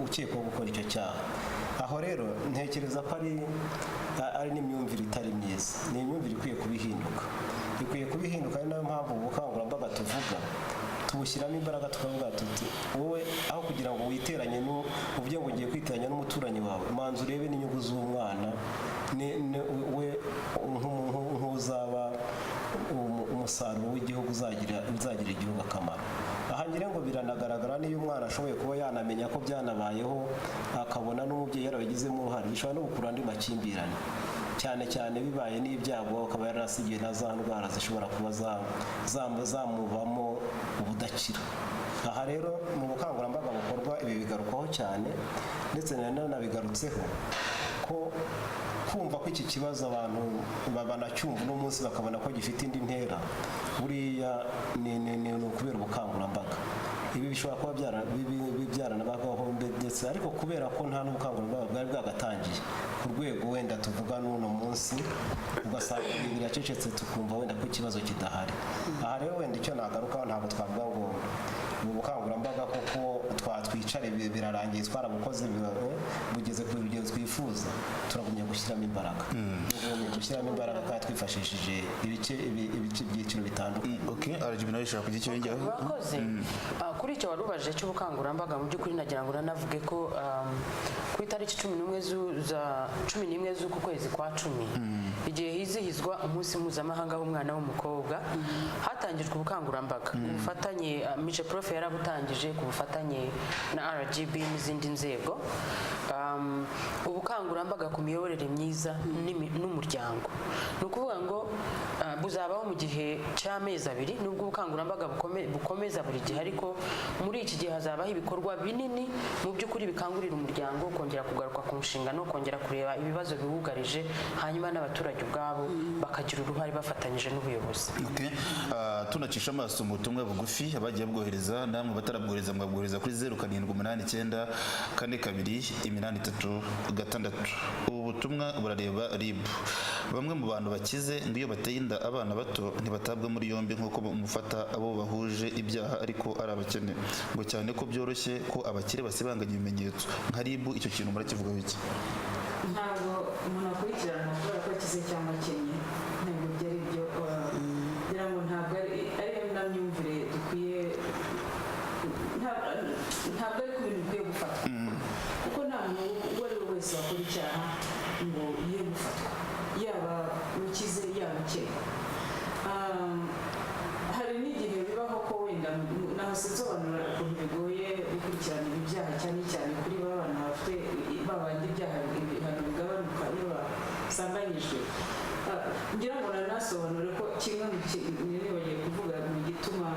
ukekwaho gukora icyo cyaha. Aho rero ntekereza ko ari n'imyumvire itari myiza, ni imyumvire ikwiye kubihinduka, ari nayo mpamvu ubukangurambaga tuvuga tubushyiramo imbaraga, tukavuga tuti wowe aho kugira ngo witeranye uvuge ngo ngiye kwiteranya n'umuturanyi wawe, manza urebe n'inyungu z'umwana, we nk'uzaba umusaruro w'igihugu uzagirira igihugu akamaro. Aha ngira ngo biranagaragara n'iyo umwana ashoboye kuba yanamenya ko byanabayeho, akabona n'umubyeyi yarabigizemo uruhare, bishobora no gukurura andi makimbirane, cyane cyane bibaye n'ibyago akaba yarasigiye na za ndwara zishobora kuba zamubamo ubudakira. Aha rero mu bukangurambaga bukorwa ibi bigarukwaho cyane, ndetse nanabigarutseho ko kumva ko iki kibazo abantu banacyumva uno munsi bakabona ko gifite indi ntera, buriya ni ukubera ubukangurambaga. Ibi bishobora kuba byaranabagaho ndetse, ariko kubera ko nta n'ubukangurambaga bwari bwagatangiye ku rwego wenda tuvuga n'uno munsi, ugasanga biracecetse tukumva wenda ko ikibazo kidahari. Aha rero wenda icyo nagarukaho, ntabwo twavuga ngo mu bukangurambaga koko twicare birarangiye twarabukoze bugeze ku rugero twifuza, turagumya gushyiramo imbaraga, kandi twifashishije ibyiciro bitandukanye. RGB nawe ishaka kugira icyo yongeraho. Murakoze. Kuri icyo wari ubaje cy'ubukangurambaga, mu by'ukuri nagira ngo nanavuge ko ku itariki 11 z'uku kwezi kwa 10, igihe hizihizwa umunsi mpuzamahanga w'umwana w'umukobwa, hatangijwe ubukangurambaga ubufatanye, Miche Prof yarabutangije ku bufatanye na RGB n'izindi nzego, ubukangurambaga ku miyoborere myiza n'umuryango. Ni ukuvuga ngo buzabaho mu gihe cy'amezi 2, nubwo ubukangurambaga bukomeza buri gihe, ariko muri iki gihe hazabaho ibikorwa binini mu by'ukuri bikangurira umuryango kongera kugaruka ku nshingano, kongera kureba ibibazo biwugarije, hanyuma n'abaturage ubwabo bakagira uruhare bafatanyije n'ubuyobozi. Tunacisha amaso mu butumwa bugufi abagiye bwohereza, namwe batarabwohereza mwabwohereza kuri 0789 42 86. Ubu butumwa burareba RIB. Bamwe mu bantu bakize ngo iyo bateye inda abana bato ntibatabwa muri yombi nk'uko mufata abo bahuje ibyaha ariko ari abakene, ngo cyane ko byoroshye ko abakire basibanganya ibimenyetso nka RIB. Icyo kintu murakivugaho iki? Ntabwo umuntu akurikirana kubera ko akize cyangwa akennye, ntabwo byari byo kugira ngo ntabwo ariyo myumvire dukwiye, ntabwo ari ku bintu bikwiye gufatwa, kuko nta muntu uwo ari we wese wakora icyaha ngo ye gufatwa, yaba ukize yaba ukennye. Hari n'igihe bibaho ko wenda naho sinsobanura ukuntu bigoye gukurikirana ibi byaha cyane cyane kuri ba bana bafite babandi ibyaha ibihano bigabanuka iyo basambanyijwe. Ngira ngo nanasobanure ko kimwe mu nibagiye kuvuga mu gituma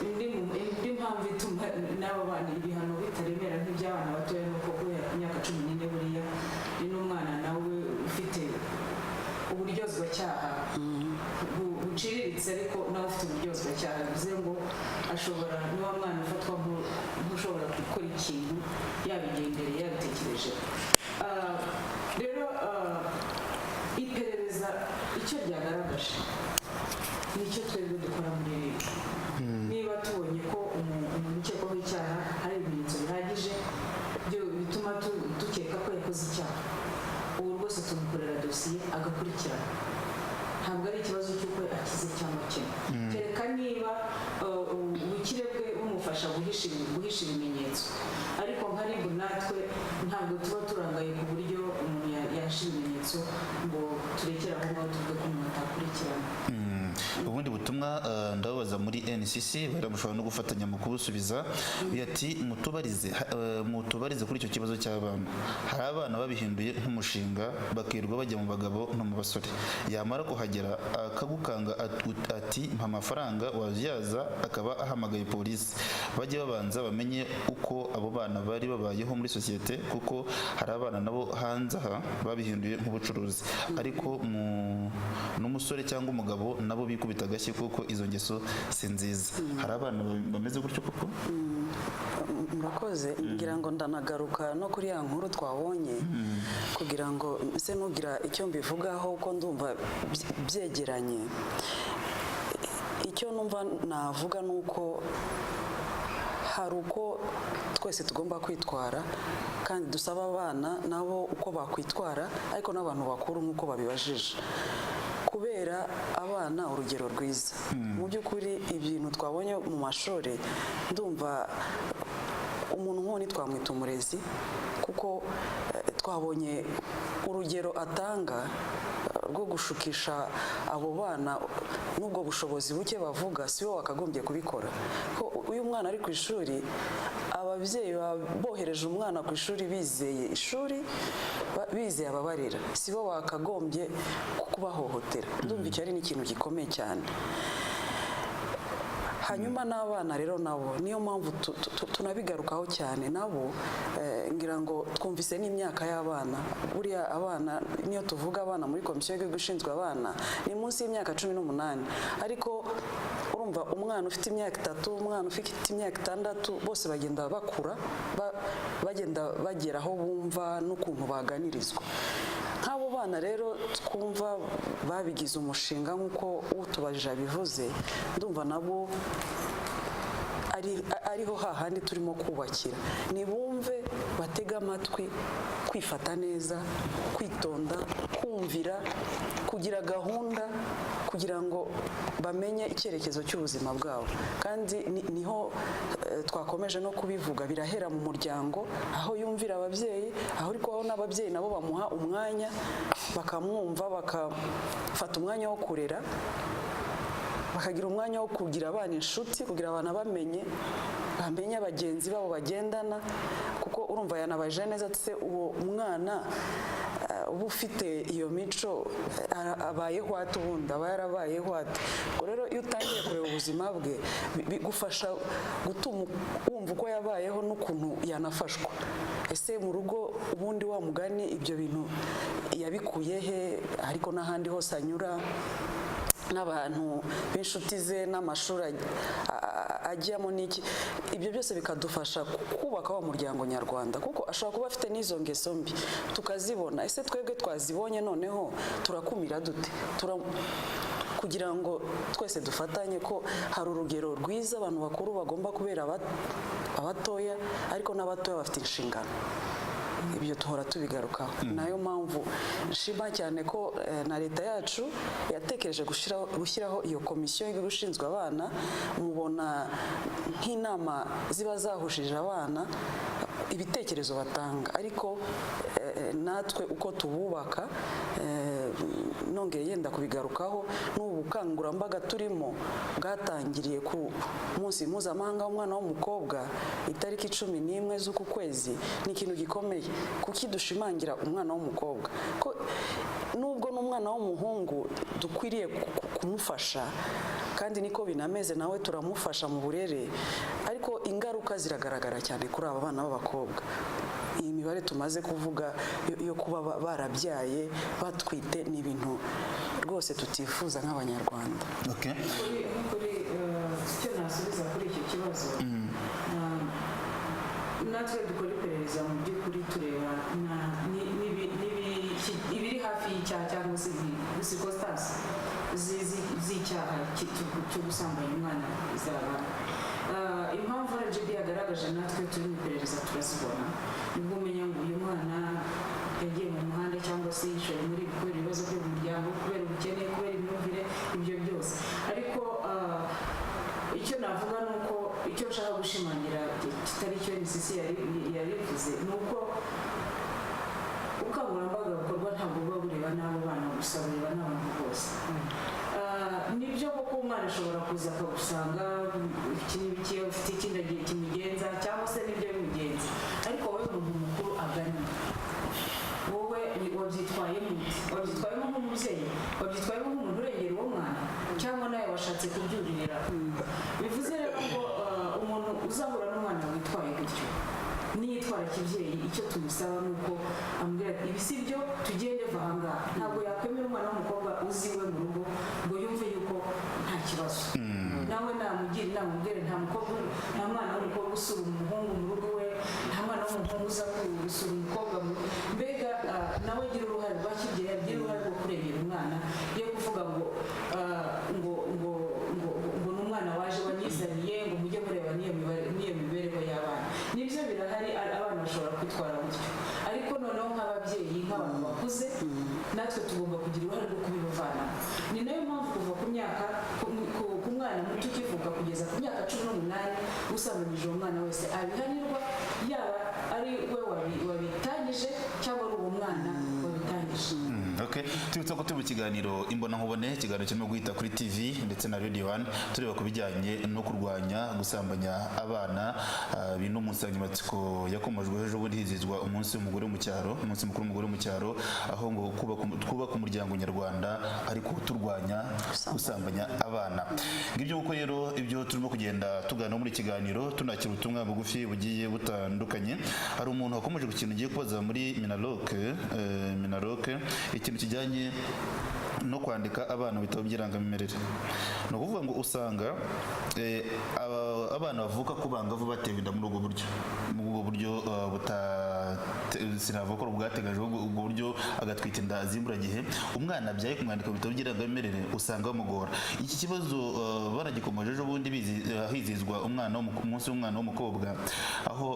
indi mpamvu ituma n'abo bana ibihano bitaremera nk'iby'abana batoya nuko guhera ku myaka 14 buriya ni n'umwana nawe ufite uburyozwacyaha buciriritse, ariko nawe ufite uburyozwacyaha bivuze ngo ashobora niba mwana ufatwa nk'ushobora gukora ikintu yabigendereye yabitekereje. Rero iperereza icyo ryagaragaje nicyo twebwe dukora muri RIB. Niba tubonye ko umuntu ukekwaho icyaha hari ibimenyetso bihagije byo bituma dukeka ko yakoze icyaha, ubu rwose tumukorera dosiye agakurikirana. Ntabwo ari ikibazo cy'uko akize cyangwa akennye, kereka niba ubukire bwe bumufasha guhisha ibimenyetso, ariko nka RIB natwe ntabwo tuba turangaye ku buryo umuntu yahasha ibimenyetso ngo turekere aho ngaho tuvuge ko umuntu atakurikirana. Ubundi butumwa ndababaza muri NCC baramushobora no gufatanya mu kubusubiza, ati mutubarize kuri icyo kibazo cy'abana. Hari abana babihinduye nk'umushinga bakirwa bajya mu bagabo no mu basore, yamara kuhagera akagukanga ati mpa amafaranga wazyaza, akaba ahamagaye polisi. Bajye babanza bamenye uko abo bana bari babayeho muri sosiyete, kuko hari abana nabo hanze aha babihinduye nk'ubucuruzi, ariko n'umusore cyangwa umugabo nabo bikubita agashyi kuko izo ngeso si nziza. Hari abana bameze gutyo koko? Murakoze, ngira ngo ndanagaruka no kuri ya nkuru twabonye kugira ngo ese nugira icyo mbivugaho ko ndumva byegeranye. Icyo numva navuga nuko hari uko twese tugomba kwitwara, kandi dusaba abana nabo uko bakwitwara, ariko n'abantu bakuru nk'uko babibajije, kubera abana urugero rwiza. Mu by'ukuri ibintu twabonye mu mashuri, ndumva umuntu nk'uwo twamwita umurezi, kuko twabonye urugero atanga rwo gushukisha abo bana n'ubwo bushobozi buke bavuga si bo wakagombye kubikora. Uyu mwana ari ku ishuri, ababyeyi bohereje umwana ku ishuri bizeye ishuri, bizeye ababarera, si bo bakagombye kubahohotera. Ndumva icyo ari n'ikintu gikomeye cyane. Hanyuma n'abana rero nabo niyo mpamvu tunabigarukaho cyane. Nabo ngira ngo twumvise n'imyaka y'abana. Buriya abana, niyo tuvuga abana muri komisiyo y'igihugu ishinzwe abana, ni munsi y'imyaka 18, ariko urumva umwana ufite imyaka 3, umwana ufite imyaka 6, bose bagenda bakura, bagenda bagera aho bumva n'ukuntu baganirizwa. Nk'abo bana rero twumva babigize umushinga nk'uko utubajije abivuze, ndumva nabo ariho hahandi turimo kubakira. Nibumve, batega amatwi, kwifata neza, kwitonda, kumvira, kugira gahunda, kugira ngo bamenye icyerekezo cy'ubuzima bwabo. Kandi niho twakomeje no kubivuga, birahera mu muryango, aho yumvira ababyeyi, aho ariko aho n'ababyeyi nabo bamuha umwanya, bakamwumva, bakafata umwanya wo kurera, bakagira umwanya wo kugira abana inshuti, kugira abana bamenye bagenzi babo bagendana, kuko urumva yanabaje neza ati uwo mwana uba ufite iyo mico abayeho ate, ubundi aba yarabayeho ate. Ubwo rero iyo utangiye kureba ubuzima bwe, bigufasha gutuma wumva uko yabayeho n'ukuntu yanafashwa. Ese mu rugo ubundi wa mugani ibyo bintu yabikuye he, ariko n'ahandi hose anyura, n'abantu b'inshuti ze, n'amashuri ajyamo n'iki, ibyo byose bikadufasha kubaka wa muryango nyarwanda, kuko ashobora kuba afite n'izo ngeso mbi tukazibona, ese twebwe twazibonye noneho turakumira dute? Kugira ngo twese dufatanye ko hari urugero rwiza abantu bakuru bagomba kubera abatoya, ariko n'abatoya bafite inshingano. Ibyo tuhora tubigarukaho. Nayo mpamvu nshima cyane ko na leta yacu yatekereje gushyiraho iyo komisiyo y'ushinzwe abana. Mubona nk'inama ziba zahushije abana, ibitekerezo batanga, ariko natwe uko tububaka, nongeye yenda kubigarukaho, n'ubu bukangurambaga turimo bwatangiriye ku munsi mpuzamahanga w'umwana w'umukobwa itariki 11 z'uku kwezi. Ni ikintu gikomeye kuki dushimangira umwana w'umukobwa, ko nubwo n'umwana w'umuhungu dukwiriye kumufasha, kandi niko binameze, nawe turamufasha mu burere, ariko ingaruka ziragaragara cyane kuri aba bana b'abakobwa. Iyi mibare tumaze kuvuga yo kuba barabyaye batwite ni ibintu rwose tutifuza nk'abanyarwanda. Icyo nasubiza kuri icyo kibazo, natwe dukora iperereza mu by'ukuri tureba ibiri hafi y'icyaha cyangwa se circumstances z'icyaha cyo gusambanya umwana zaba. Impamvu RGB yagaragaje natwe turi mu iperereza turazibona, nibwo umenya ngo uyu mwana yagiye mu muhanda cyangwa se yishoye muri kubera ibibazo byo mu muryango, kubera ubukene, kubera imyumvire, ibyo byose. Ariko icyo navuga ni uko icyo nshaka gushimangira kitari cyo NCC yarivuze, ni uko ubukangurambaga bukorwa ntabwo buba bureba n'abo bana gusa, bureba n'abantu bose. Nibyo koko umwana ashobora kuza akagusanga iki n'ibiki, ufite ikindi kimugenza cyangwa se n'ibyo bimugenza, ariko wowe umuntu mukuru agana, wowe wabyitwayemo nk'umubyeyi, wabyitwayemo nk'umuntu urengera uwo mwana, cyangwa nawe washatse kubyuririra. Bivuze rero ngo umuntu uzahura n'umwana witwaye gutyo niyitwara kibyeyi, icyo tumusaba ni uko ambwira ibi si byo, tugende va aha ngaha. Ntabwo yakwemera umwana w'umukobwa uzi iwe mu rugo ngo yumve yuko nta kibazo. Nawe namugira inama, mbwire nta mwana w'umukobwa usura umuhungu mu rugo we, nta mwana w'umuhungu uza gusura umukobwa mu rugo. Mbega nawe agira uruhare rwa kibyeyi, agira uruhare rwo kurengera umwana, yo kuvuga ngo n'umwana waje wanyizaniye ngo mujye mureba n'iyo mibereho y'abana. Nibyo birahari, abana bashobora kwitwara gutyo, ariko noneho nk'ababyeyi, nk'abantu bakuze, natwe tugomba kugira uruhare rwo kubibavanamo. Ni nayo mpamvu kuva ku myaka ku mwana muto ukivuka kugeza ku myaka 18 usambanyije uwo mwana wese abihanirwa, yaba ari we wabitangije cyangwa ari uwo mwana wabitangije. Tubitsa ko turi mu kiganiro imbonankubone, ikiganiro kirimo guhita kuri TV ndetse na Radio 1, tureba ku bijyanye no kurwanya gusambanya abana. Bino nsanganyamatsiko yakomojwe ejo bundi hizizwa umunsi w'umugore mu cyaro, umunsi mukuru w'umugore mu cyaro, aho ngo kubaka umuryango nyarwanda ariko turwanya gusambanya abana. Ngibyo uko rero ibyo turimo kugenda tuganira muri kiganiro, tunakira ubutumwa bugufi bugiye butandukanye. Hari umuntu wakomeje ku kintu ugiye kubaza muri Minaloc, ikintu kijyanye no kwandika abana mu bitabo by'irangamimerere. Ni ukuvuga ngo usanga abana bavuka ku bangavu batewe inda muri ubwo buryo sinavuga ko bwateganyijwe, ubwo buryo agatwita inda z'imburagihe. Umwana abyaye kumwandika mu bitabo by'irangamimerere usanga bamugora. Iki kibazo baragikomeje ejo bundi hizizwa umunsi w'umwana w'umukobwa, aho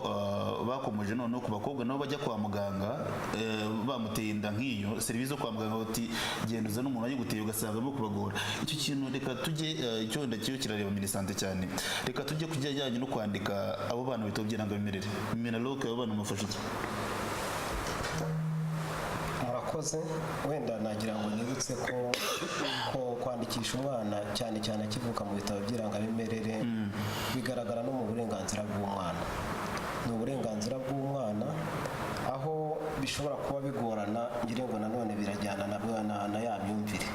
bakomeje noneho ku bakobwa nabo bajya kwa muganga bamuteye inda nk'iyo, serivisi zo kwa muganga bati genda uzane umuntu ayiguteye ugasanga arimo kubagora. Icyo kintu reka tujye, icyo wenda kiyo kirareba minisante cyane, reka tujye kujyanye no kwandika abo bana mu bitabo by'irangamimerere. Minaloc, abo bana mufasha iki? Murakoze. Wenda nagira ngo nibutse ko kwandikisha umwana cyane cyane akivuka mu bitabo by'irangamimerere bigaragara no mu burenganzira bw'umwana. Ni uburenganzira bw'umwana, aho bishobora kuba bigorana, ngira ngo nanone birajyana na ya myumvire,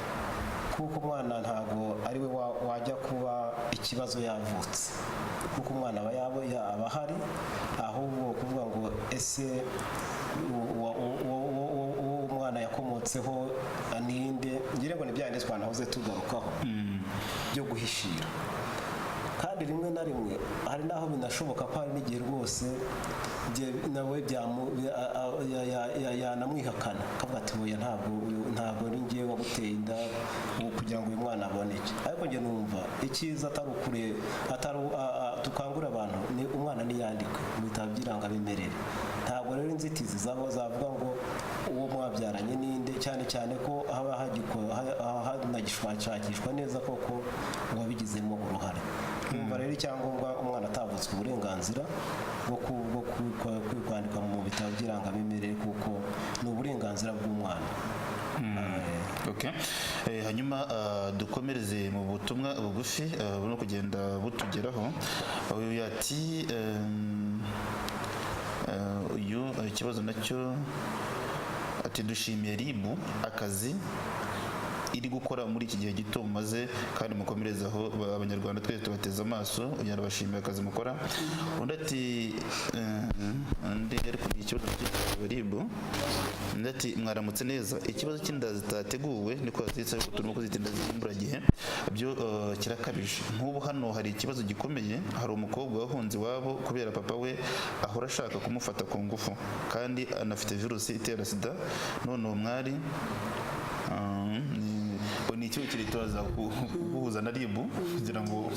kuko umwana ntabwo ari we wajya kuba ikibazo yavutse, kuko umwana aba ahari, ahubwo kuvuga ngo ese uwo umwana yakomotseho ninde, ngira ngo ni bya bindi twanahoze tugarukaho byo guhishira. kandi rimwe na rimwe hari n'aho binashoboka ko hari n'igihe rwose nawe yanamwihakana akavuga ati oya ntabwo ari ngewe waguteye inda kugira ngo uyu mwana aboneke. ariko njye numva icyiza tukangurira abantu ni umwana niyandikwe mu bitabo by'irangamimerere. ntabwo rero inzitizi zavuga ngo uwo mwabyaranye ninde, cyane cyane ko haba hanagishakishwa neza koko uwabigizemo uruhare. numva rero icyangombwa umwana atavutswe uburenganzira bwo kwandikwa mu bitabo by'irangamimerere kuko ni uburenganzira bw'umwana. hanyuma dukomereze mu butumwa bugufi no kugenda butugeraho. uyu ati uyu ikibazo nacyo ati dushimiye RIB akazi iri gukora muri iki gihe gito mumaze kandi mukomereza aho abanyarwanda twese tubateze amaso kugira ngo bashimire akazi mukora. undi ati ariko ni ikibazo cy'ibyo RIB. undi ati mwaramutse neza, ikibazo cy'inda zitateguwe niko yazitse ariko turimo kuzitinda z'imburagihe byo kirakabije. nk'ubu hano hari ikibazo gikomeye, hari umukobwa wahunze iwabo kubera papa we ahora ashaka kumufata ku ngufu kandi anafite virusi itera sida. none uwo mwari ni ikigo kiri turaza guhuza na RIB kugira ngo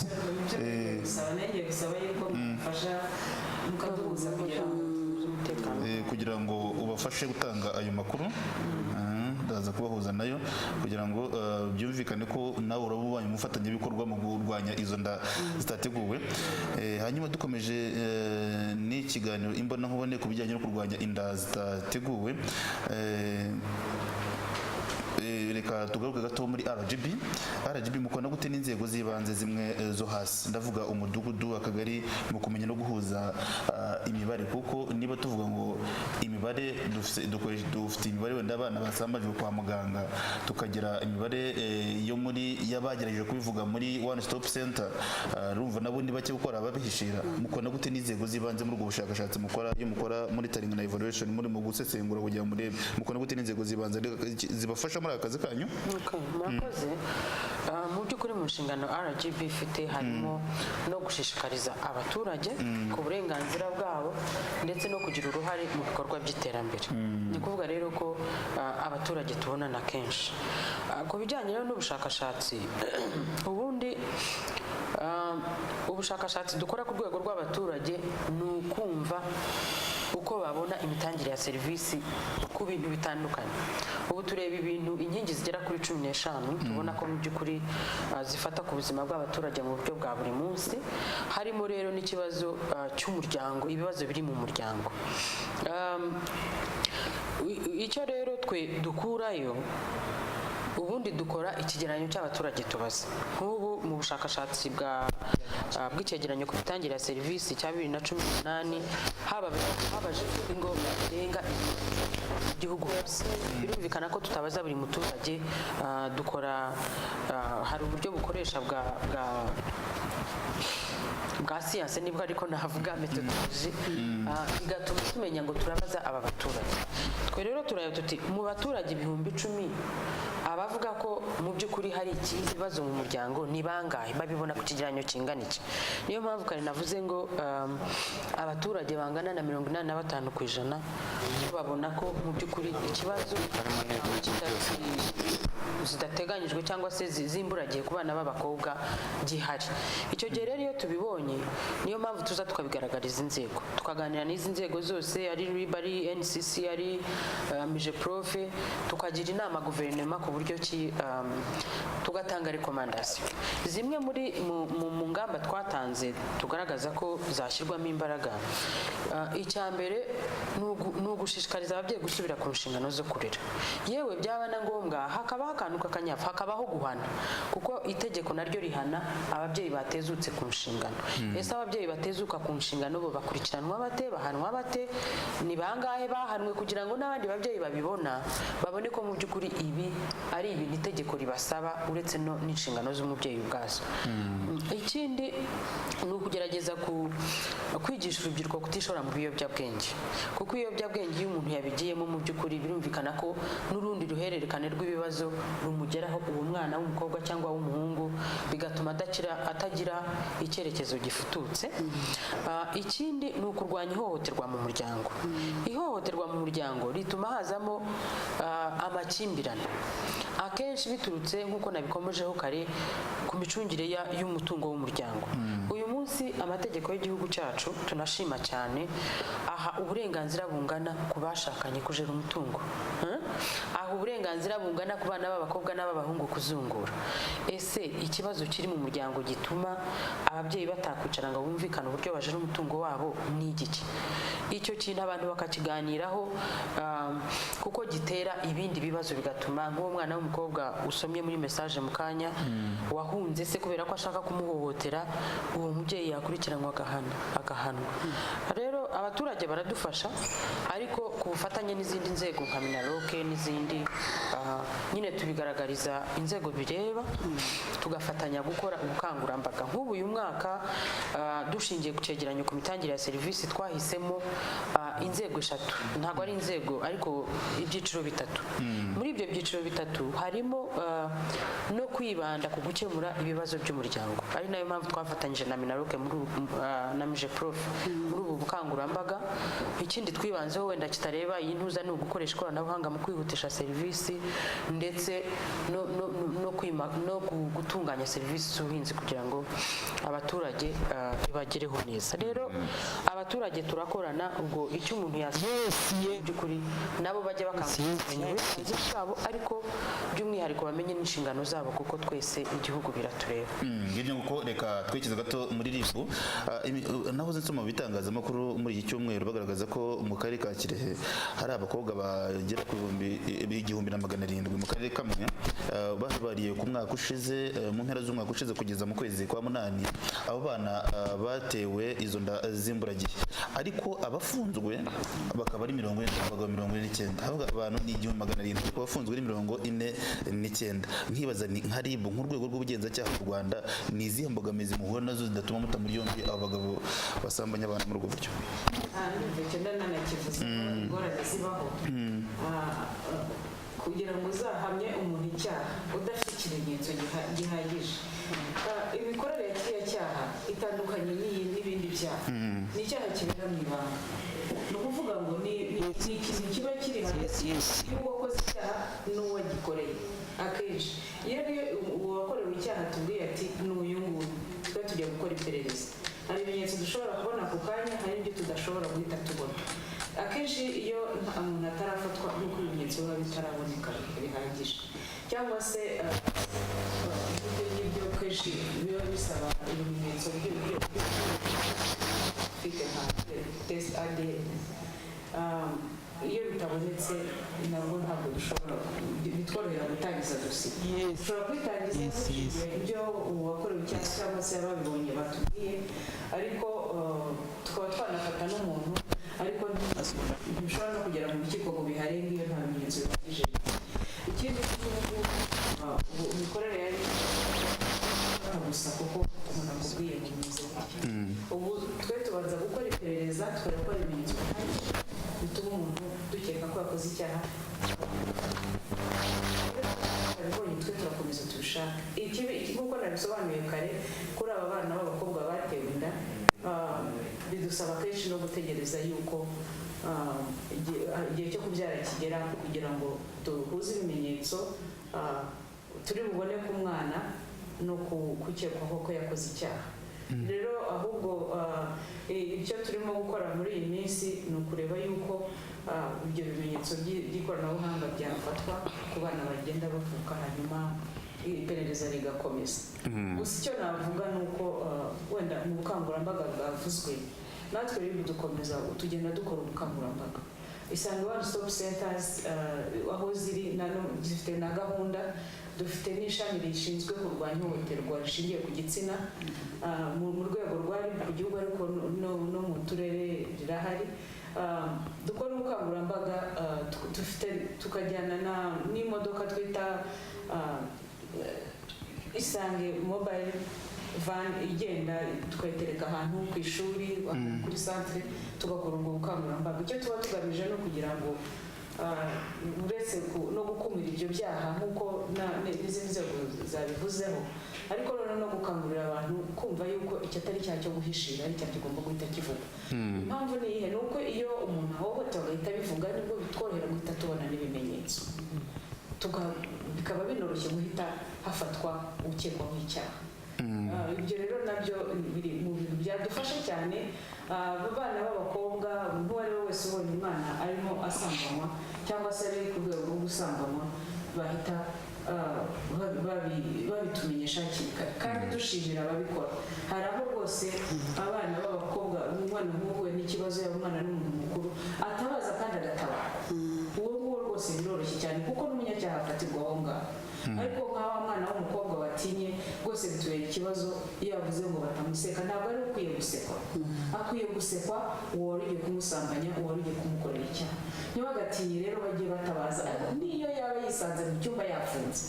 kugira ngo ubafashe gutanga ayo makuru. ndaza kubahuza nayo kugira ngo byumvikane ko nawe uraba ubaye umufatanyabikorwa mu kurwanya izo nda zitateguwe. hanyuma dukomeje n'ikiganiro imbonankubone ku bijyanye no kurwanya inda zitateguwe. reka tugaruke gato muri RGB mukora gute n'inzego z'ibanze zimwe zo hasi, ndavuga umudugudu, akagari, mu kumenya no guhuza imibare, kuko niba tuvuga ngo imibare dufite imibare wenda abana basambajwe kwa muganga, tukagira imibare yo muri y'abagerageje kubivuga muri one stop center, rumva nabo ni bake gukora ababihishira. mukora gute n'inzego z'ibanze muri ubwo bushakashatsi mukora, iyo mukora monitoring na evaluation muri mu gusesengura kugira ngo murebe, mukora gute n'inzego z'ibanze zibafasha muri akazi kanyu? murakoze. mu by'ukuri mu nshingano RGB ifite harimo no gushishikariza abaturage ku burenganzira bwabo ndetse no kugira uruhare mu bikorwa by'iterambere. ni kuvuga rero ko abaturage tubonana kenshi ku bijyanye n'ubushakashatsi. ubundi ubushakashatsi dukora ku rwego rw'abaturage ni ukumva uko babona imitangire ya serivisi ku bintu bitandukanye. ubu tureba ibintu inkingi zigera kuri 15 tubona ko mu by'ukuri zifata ku buzima bw'abaturage mu buryo bwa buri munsi, harimo rero n'ikibazo cy'umuryango, ibibazo biri mu muryango. icyo rero twe dukurayo, ubundi dukora ikigereranyo cy'abaturage tubaza. nk'ubu mu bushakashatsi bw'icyegeranyo ku mitangire ya serivisi cya 2018 habaje ingo zirenga igihugu hose. birumvikana ko tutabaza buri muturage. dukora hari uburyo bukoresha bwa siyanse nibwo ariko navuga metodology, bigatuma tumenya ngo turabaza aba baturage. twe rero turaya tuti mu baturage 10,000 abavuga ko mu by'ukuri hari ikibazo mu muryango ni bangahe, babibona ku kigereranyo kingana iki. niyo mpamvu kare navuze ngo abaturage bangana na 85% babona ko mu by'ukuri ikibazo zidateganyijwe cyangwa se zimburagiye ku bana b'abakobwa gihari. icyo gihe rero iyo tubibonye, niyo mpamvu tuza tukabigaragariza inzego, tukaganira n'izi nzego zose, ari RIB, ari NCC, ari Mijeprofe, tukagira inama guverinoma ku buryo ki tugatanga rekomandasiyo. zimwe mu ngamba twatanze tugaragaza ko zashyirwamo imbaraga. icya mbere ni ugushishikariza ababyeyi gusubira ku nshingano zo kurera, yewe byaba na ngombwa hakabaho akantu k'akanyafu, hakabaho guhana, kuko itegeko naryo rihana ababyeyi batezutse ku nshingano. ese ababyeyi batezuka ku nshingano bo bakurikiranwa bate, bahanwa bate, ni bangahe bahanwe, kugira ngo n'abandi babyeyi babibona babone ko mu by'ukuri ibi ari ibintu itegeko ribasaba uretse n'inshingano z'umubyeyi ubwazo. ikindi ni ukugerageza kwigisha kwigisha urubyiruko kutishora mu biyobyabwenge, kuko ibiyobyabwenge iyo umuntu yabigiyemo mu by'ukuri birumvikana ko n'urundi ruhererekane rw'ibibazo rumugeraho uwo mwana w'umukobwa cyangwa w'umuhungu, bigatuma atagira icyerekezo gifututse. Ikindi ni ukurwanya ihohoterwa mu muryango. Ihohoterwa mu muryango rituma hazamo amakimbirane, akenshi biturutse nk'uko nabikomejeho kare ku micungire y'umutungo w'umuryango. Uyu munsi amategeko y'igihugu cyacu tunashima cyane aha uburenganzira bungana ku bashakanye kujera umutungo, aha uburenganzira bungana ku bana b'abakobwa n'ab'abahungu kuzungura. Ese ikibazo kiri mu muryango gituma ababyeyi batakwicara ngo bumvikane uburyo bajera umutungo wabo ni igiki? Icyo kintu abantu bakakiganiraho kuko gitera ibindi bibazo, bigatuma nk'uwo mwana w'umukobwa usomye muri message mu kanya wahunze se kubera ko ashaka kumuhohotera, uwo mubyeyi yakurikiranwa agahanwa. Rero abaturage baradufasha, ariko ku bufatanye n'izindi nzego nka Minaroke n'izindi nyine tubigaragariza inzego bireba, tugafatanya gukora ubukangurambaga. Nk'ubu uyu mwaka dushingiye ku cyegeranyo ku mitangire ya serivisi twahisemo inzego 3, ntabwo ari inzego ariko ibyiciro 3. Muri ibyo byiciro 3 harimo no kwibanda ku gukemura ibibazo by'umuryango, ari nayo mpamvu twafatanyije na Minaroke na Mije Prof muri ubu bukangurambaga. Ikindi twibanzeho wenda kitareba iyi ntuza ni ugukoresha ikoranabuhanga mu kwihutisha serivisi ndetse no gutunganya serivisi z'ubuhinzi kugira ngo abaturage bibagereho neza. Rero abaturage turakorana, ubwo icyo umuntu yasiye by'ukuri nabo bajya bakangurira uburenganzira bwabo, ariko by'umwihariko bamenye n'inshingano zabo kuko twese igihugu biratureba. Ngibyo nguko reka twikize gato muri RIB. Nahoze nsoma mu bitangazamakuru muri iki cyumweru bagaragaza ko mu karere ka Kirehe hari abakobwa bagera ku 1,700 mu karere kamwe bahariye ku mwaka ushize, mu mpera z'umwaka ushize kugeza mu kwezi kwa munani. Abo bana batewe izo nda z'imburagihe, ariko abafunzwe bakaba ari 49. Havuga abantu ni 1,700, abafunzwe ni 49. Nkibaza ni nka RIB nk'urwego rw'ubugenzacyaha mu Rwanda, ni izihe mbogamizi muhura nazo zidatuma muta muri yombi abo bagabo basambanya abantu muri ubwo buryo? Kugira ngo uzahamye umuntu icyaha udafite ikimenyetso gihagije, imikorere ya kiriya cyaha itandukanye n'ibindi byaha. Ni icyaha kibera mu ibanga, ni ukuvuga ngo ni ikintu kiba kiri hagati y'uwakoze icyaha n'uwagikoreye. Akenshi iyo uwakorewe icyaha tubwiye ati n'uyu nguyu, twe tujya gukora iperereza, hari ibimenyetso dushobora kubona ako kanya, hari ibyo tudashobora guhita tubona. Akenshi iyo umuntu atarafatwa n'uko ibimenyetso biba bitaraboneka bihagije, cyangwa se ibyo kenshi biba bisaba ibimenyetso bifite nka test ADN. Iyo bitabonetse nabwo ntabwo bitworohera gutangiza dosiye. Dushobora kwitangiza ibyo uwakorewe icyaha cyangwa se ababibonye batubwiye, ariko tukaba twanafata n'umuntu, ariko ntushobora no kugera mu rukiko ngo biharenge iyo nta bimenyetso bihagije. Ikindi cy'ubu imikorere yari gusa kuko umuntu akubwiye ngo bimeze gutya. Ubu twe tubanza gukora iperereza, tugakora ibimenyetso bihagije bituma umuntu dukeka ko yakoze icyaha. Abibonye twe turakomeza tubishaka. Nk'uko nabisobanuye kare, kuri aba bana b'abakobwa batewe inda, bidusaba kenshi no gutegereza yuko igihe cyo kubyara kigera kugira ngo duhuze ibimenyetso turi bubone ku mwana no gukekwaho ko yakoze icyaha. Rero ahubwo icyo turimo gukora muri iyi minsi ni ukureba yuko ibyo bimenyetso by'ikoranabuhanga byafatwa ku bana bagenda bavuka, hanyuma iperereza rigakomeza. Gusa icyo navuga ni uko wenda mu bukangurambaga bwavuzwe, natwe rero dukomeza tugenda dukora ubukangurambaga. Isange One Stop Centers aho ziri zifite na gahunda, dufite n'ishami rishinzwe kurwanya ihohoterwa rishingiye ku gitsina mu rwego rwari ku gihugu, ariko no mu turere rirahari. Dukora ubukangurambaga, tukajyana n'imodoka twita Isange Mobile van igenda tukayitereka ahantu ku ishuri kuri centre tugakora ubwo bukangurambaga. Icyo tuba tugamije no kugira ngo uretse no gukumira ibyo byaha nk'uko n'izindi nzego zabivuzeho, ariko noneho no gukangurira abantu kumva yuko icyo atari icyaha cyo guhishira ari icyaha kigomba guhita kivuga. Impamvu ni iyihe? Ni uko iyo umuntu ahohotewe agahita bivuga nibwo bitworohera guhita tubona n'ibimenyetso, bikaba binoroshye guhita hafatwa ukekwaho icyaha. Ibyo rero nabyo biri mu bintu byadufasha cyane. Abana b'abakobwa, umuntu uwo ari we wese ubonye umwana arimo asambanywa cyangwa se ari ku rwego rwo gusambanywa bahita babitumenyesha hakiri kare kandi dushimira ababikora. Hari aho rwose abana b'abakobwa, umwana nk'uhuye n'ikibazo yaba umwana n'umuntu mukuru atabaza kandi agatabara, uwo nguwo rwose biroroshye cyane kuko n'umunyacyaha afatirwa aho ngaho. Ariko nk'awa mwana w'umukobwa watinye rwose bitubera ikibazo iyo yavuze ngo batamuseka. Ntabwo ari ukwiye gusekwa, akwiye gusekwa uwo wari ugiye kumusambanya, uwo wari ugiye kumukorera icyaha. Ntibagatinye rero bagiye batabaza, n'iyo yaba yisanze mu cyumba yafunze,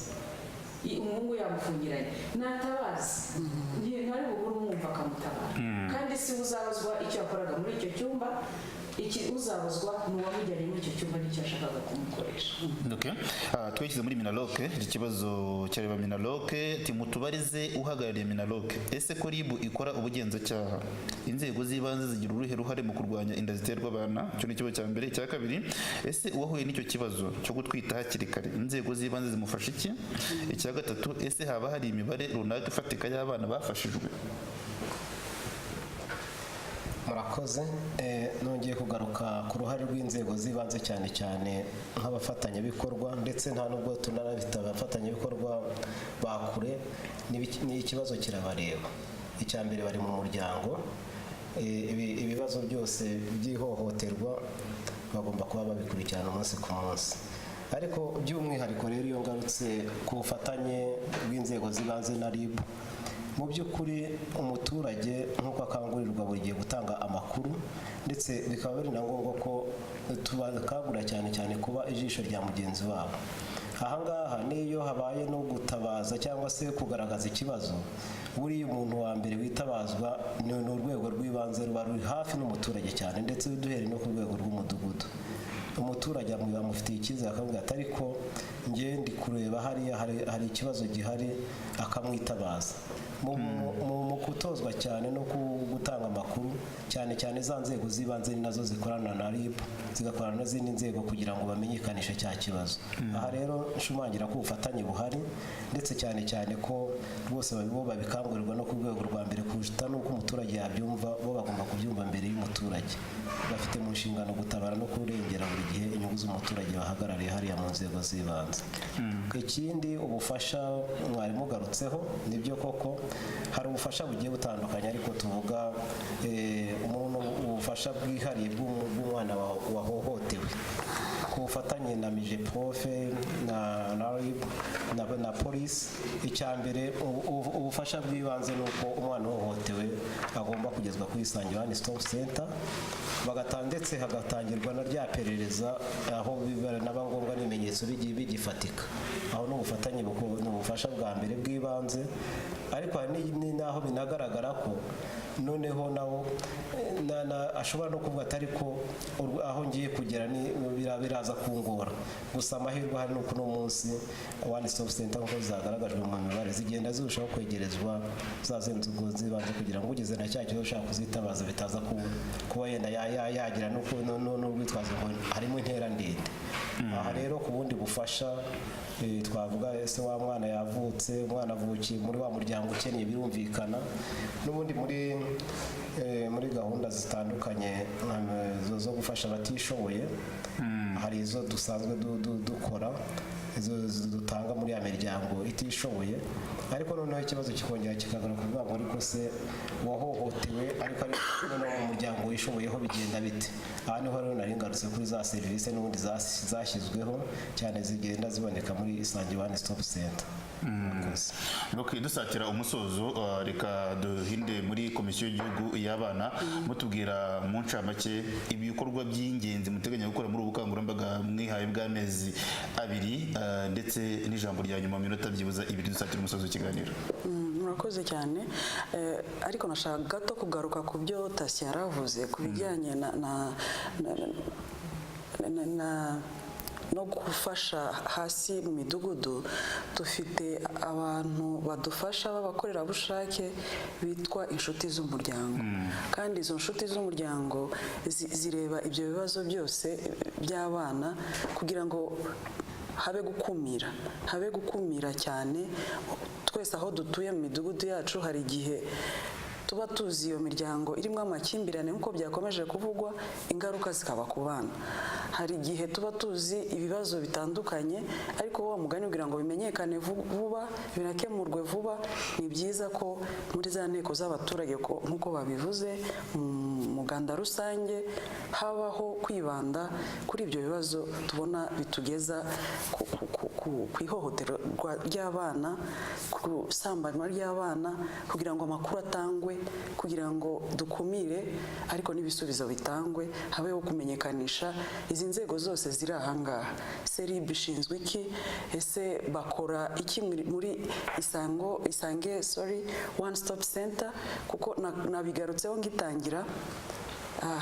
umuhungu yamufungiranye, natabaza ntari bubure umwumva akamutabara. Kandi si uzabazwa icyo yakoraga muri icyo cyumba, uzabazwa ni uwamujyanye muri icyo cyumba n'icyo yashakaga kumukoresha. Twashyize muri Minaloc ikibazo cyareba Minaloc, timutubarize uhagarariye Minaloc, ese ko RIB ikora ubugenzacyaha, inzego z'ibanze zigira uruhe ruhare mu kurwanya inda ziterwa abana? Cyo ni ikibazo cya mbere. Icya kabiri, ese uwahuye n'icyo kibazo cyo gutwita hakiri kare, inzego z'ibanze zimufasha iki? Icya gatatu, ese haba hari imibare runaka ifatika y'abana bafashijwe? Murakoze. Nongeye kugaruka ku ruhare rw'inzego z'ibanze cyane cyane nk'abafatanyabikorwa, ndetse nta nubwo tunarabita abafatanyabikorwa bakure, ni ikibazo kirabareba. Icya mbere bari mu muryango, ibibazo byose by'ihohoterwa bagomba kuba babikurikirana umunsi ku munsi. Ariko by'umwihariko rero iyo ngarutse ku bufatanye bw'inzego z'ibanze na RIB, mu by'ukuri umuturage nk'uko akangurirwa buri gihe gutanga amakuru, ndetse bikaba biri na ngombwa ko tubakangurira cyane cyane kuba ijisho rya mugenzi wabo. Ahangaha n'iyo habaye no gutabaza cyangwa se kugaragaza ikibazo, buriya umuntu wa mbere witabazwa ni urwego rw'ibanze ruba ruri hafi n'umuturage cyane, ndetse duhereye no ku rwego rw'umudugudu. Umuturage amufitiye icyizere akavuga ati ariko njye ndi kureba hariya hari ikibazo gihari, akamwitabaza. Mu gutozwa cyane no gutanga amakuru, cyane cyane za nzego z'ibanze ni nazo zikorana na RIB, zigakorana n'izindi nzego kugira ngo bamenyekanishe cya kibazo. Aha rero nshumangira ko ubufatanye buhari, ndetse cyane cyane ko rwose bo babikangurirwa no ku rwego rwa mbere kuruta n'uko umuturage yabyumva, bo bagomba kubyumva mbere y'umuturage. Bafite mu nshingano gutabara no kurengera buri gihe inyungu z'umuturage bahagarariye hariya mu nzego z'ibanze. Ikindi, ubufasha mwari mugarutseho, nibyo koko hari ubufasha bugiye butandukanye, ariko tuvuga ubufasha bwihariye bw'umwana wahohotewe ku bufatanye na Mijeprofe na RIB na polisi. Icya mbere, ubufasha bw'ibanze ni uko umwana uhohotewe agomba kugezwa ku Isange One Stop Center, ndetse hagatangirwa na rya perereza aho naba ngombwa n'ibimenyetso bigifatika. Aho n'ubufatanye ni ubufasha bwa mbere bw'ibanze, ariko hari n'aho binagaragara ko noneho nawo ashobora no kuvuga ati ariko aho ngiye kugera biraza kungora. Gusa amahirwe hari nuko uno munsi One Stop Center nk'uko zagaragajwe mu mibare zigenda zirushaho kwegerezwa za nzego z'ibanze, kugira ngo ugeze na cya kibazo ushaka kuzitabaza bitaza kuba yenda yagira n'urwitwazo ngo harimo intera ndende. Aha rero ku bundi bufasha twavuga, ese wa mwana yavutse, umwana avukiye muri wa muryango ukeneye, birumvikana. N'ubundi muri gahunda zitandukanye zo gufasha abatishoboye, hari izo dusanzwe dukora, izo dutanga muri ya miryango itishoboye. Ariko noneho ikibazo kikongera kikagaruka kuvuga ngo ariko se wahohotewe ariko noneho mu muryango wishoboyeho bigenda bite? Aha niho rero nari ngarutse kuri za serivisi n'ubundi zashyizweho cyane zigenda ziboneka muri Isange One Stop Center. Dusatira umusozo, reka duhinde muri komisiyo y'igihugu y'abana, mutubwira mu ncamake ibikorwa by'ingenzi muteganya gukora muri ubu bukangurambaga mwihaye bw'amezi 2, ndetse n'ijambo rya nyuma mu minota byibuza 2 dusatira umusozo w'ikiganiro. murakoze cyane ariko nashaka gato kugaruka ku byo Tasi yaravuze ku bijyanye no gufasha hasi mu midugudu. Dufite abantu badufasha b'abakorerabushake bitwa inshuti z'umuryango, kandi izo nshuti z'umuryango zireba ibyo bibazo byose by'abana kugira ngo habe gukumira cyane. Twese aho dutuye mu midugudu yacu hari igihe tuba tuzi iyo miryango irimo amakimbirane nk'uko byakomeje kuvugwa, ingaruka zikaba ku bana. Hari igihe tuba tuzi ibibazo bitandukanye, ariko wa mugani kugira ngo bimenyekane vuba, binakemurwe vuba, ni byiza ko muri za nteko z'abaturage nk'uko babivuze mu muganda rusange habaho kwibanda kuri ibyo bibazo tubona bitugeza ku ihohoterwa ry'abana, ku isambanywa ry'abana, kugira ngo amakuru atangwe, kugira ngo dukumire, ariko n'ibisubizo bitangwe, habeho kumenyekanisha izi nzego zose ziri ahangaha. SERIB ishinzwe iki? Ese bakora iki muri Isange One Stop Center? Kuko nabigarutseho ngitangira,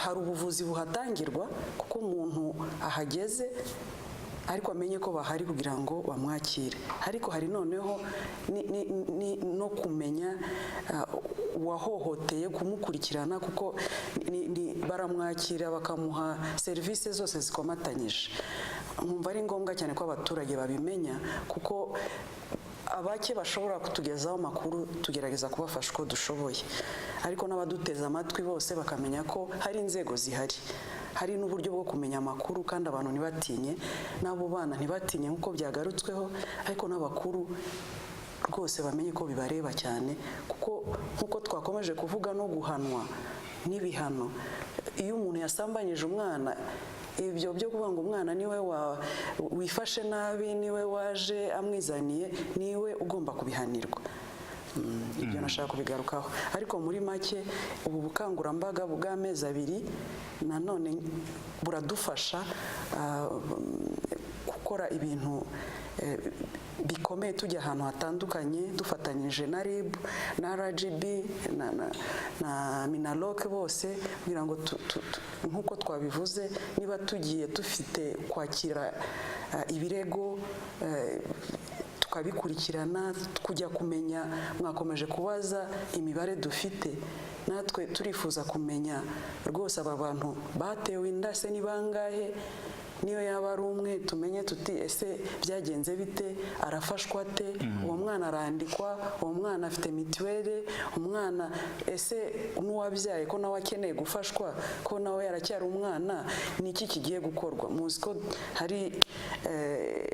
hari ubuvuzi buhatangirwa kuko umuntu ahageze ariko amenye ko bahari kugira ngo bamwakire, ariko hari noneho no kumenya uwahohoteye, kumukurikirana, kuko baramwakira bakamuha serivisi zose zikomatanyije. Nkumva ari ngombwa cyane ko abaturage babimenya, kuko abake bashobora kutugezaho amakuru tugerageza kubafasha uko dushoboye, ariko n'abaduteze amatwi bose bakamenya ko hari inzego zihari, hari n'uburyo bwo kumenya amakuru, kandi abantu ntibatinye, n'abo bana ntibatinye nk'uko byagarutsweho, ariko n'abakuru rwose bamenye ko bibareba cyane, kuko nk'uko twakomeje kuvuga no guhanwa n'ibihano. Iyo umuntu yasambanyije umwana, ibyo byo kuvuga ngo umwana niwe wifashe nabi, niwe waje amwizaniye, niwe ugomba kubihanirwa. Ibyo nashaka kubigarukaho, ariko muri make ubu bukangurambaga bw'amezi 2 nanone buradufasha gukora ibintu bikomeye, tujya ahantu hatandukanye dufatanyije na RIB na RGB na Minaloc bose, kugira ngo nk'uko twabivuze, niba tugiye dufite kwakira ibirego tukabikurikirana, kujya kumenya, mwakomeje kubaza imibare dufite, natwe turifuza kumenya rwose aba bantu batewe inda se ni bangahe, niyo yaba ari umwe tumenye tuti ese byagenze bite, arafashwa ate, uwo mwana arandikwa, uwo mwana afite mituweli, umwana ese n'uwabyaye ko nawe akeneye gufashwa, ko nawe yaracyari umwana, ni iki kigiye gukorwa. Muzi ko hari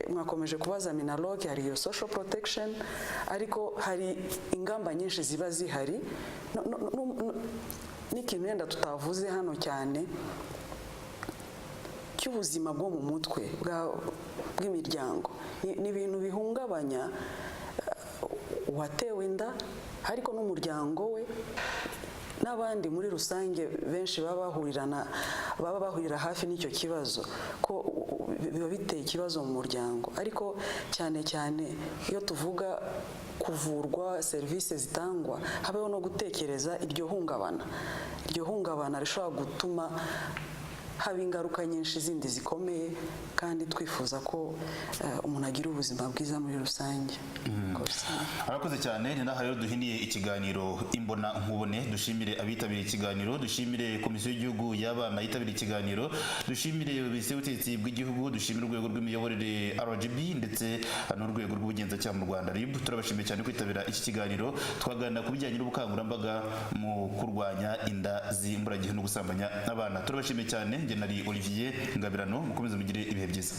mwakomeje kubaza Minaloc, hari iyo social protection, ariko hari ingamba nyinshi ziba zihari. N'ikintu wenda tutavuze hano cyane cy'ubuzima bwo mu mutwe bw'imiryango, ni ibintu bihungabanya uwatewe inda, ariko n'umuryango we n'abandi muri rusange. Benshi baba bahurira hafi n'icyo kibazo, ko biba biteye ikibazo mu muryango. Ariko cyane cyane iyo tuvuga kuvurwa, serivisi zitangwa, habeho no gutekereza iryo hungabana rishobora gutuma haba ingaruka nyinshi zindi zikomeye, kandi twifuza ko umuntu agira ubuzima bwiza muri rusange. Arakoze cyane. Ni naho rero duhiniye ikiganiro Imbona Nkubone. Dushimire abitabiriye ikiganiro, dushimire komisiyo y'igihugu y'abana yitabiriye ikiganiro, dushimire minisiteri y'ubutegetsi bw'igihugu, dushimire urwego rw'imiyoborere RGB ndetse n'urwego rw'ubugenzacyaha mu Rwanda RIB. Turabashimiye cyane kwitabira iki kiganiro. Twaganira ku bijyanye n'ubukangurambaga mu kurwanya inda z'imburagihe no gusambanya abana. Turabashimiye cyane. Nari Olivier Ngabirano, mukomeze mugire ibihe byiza.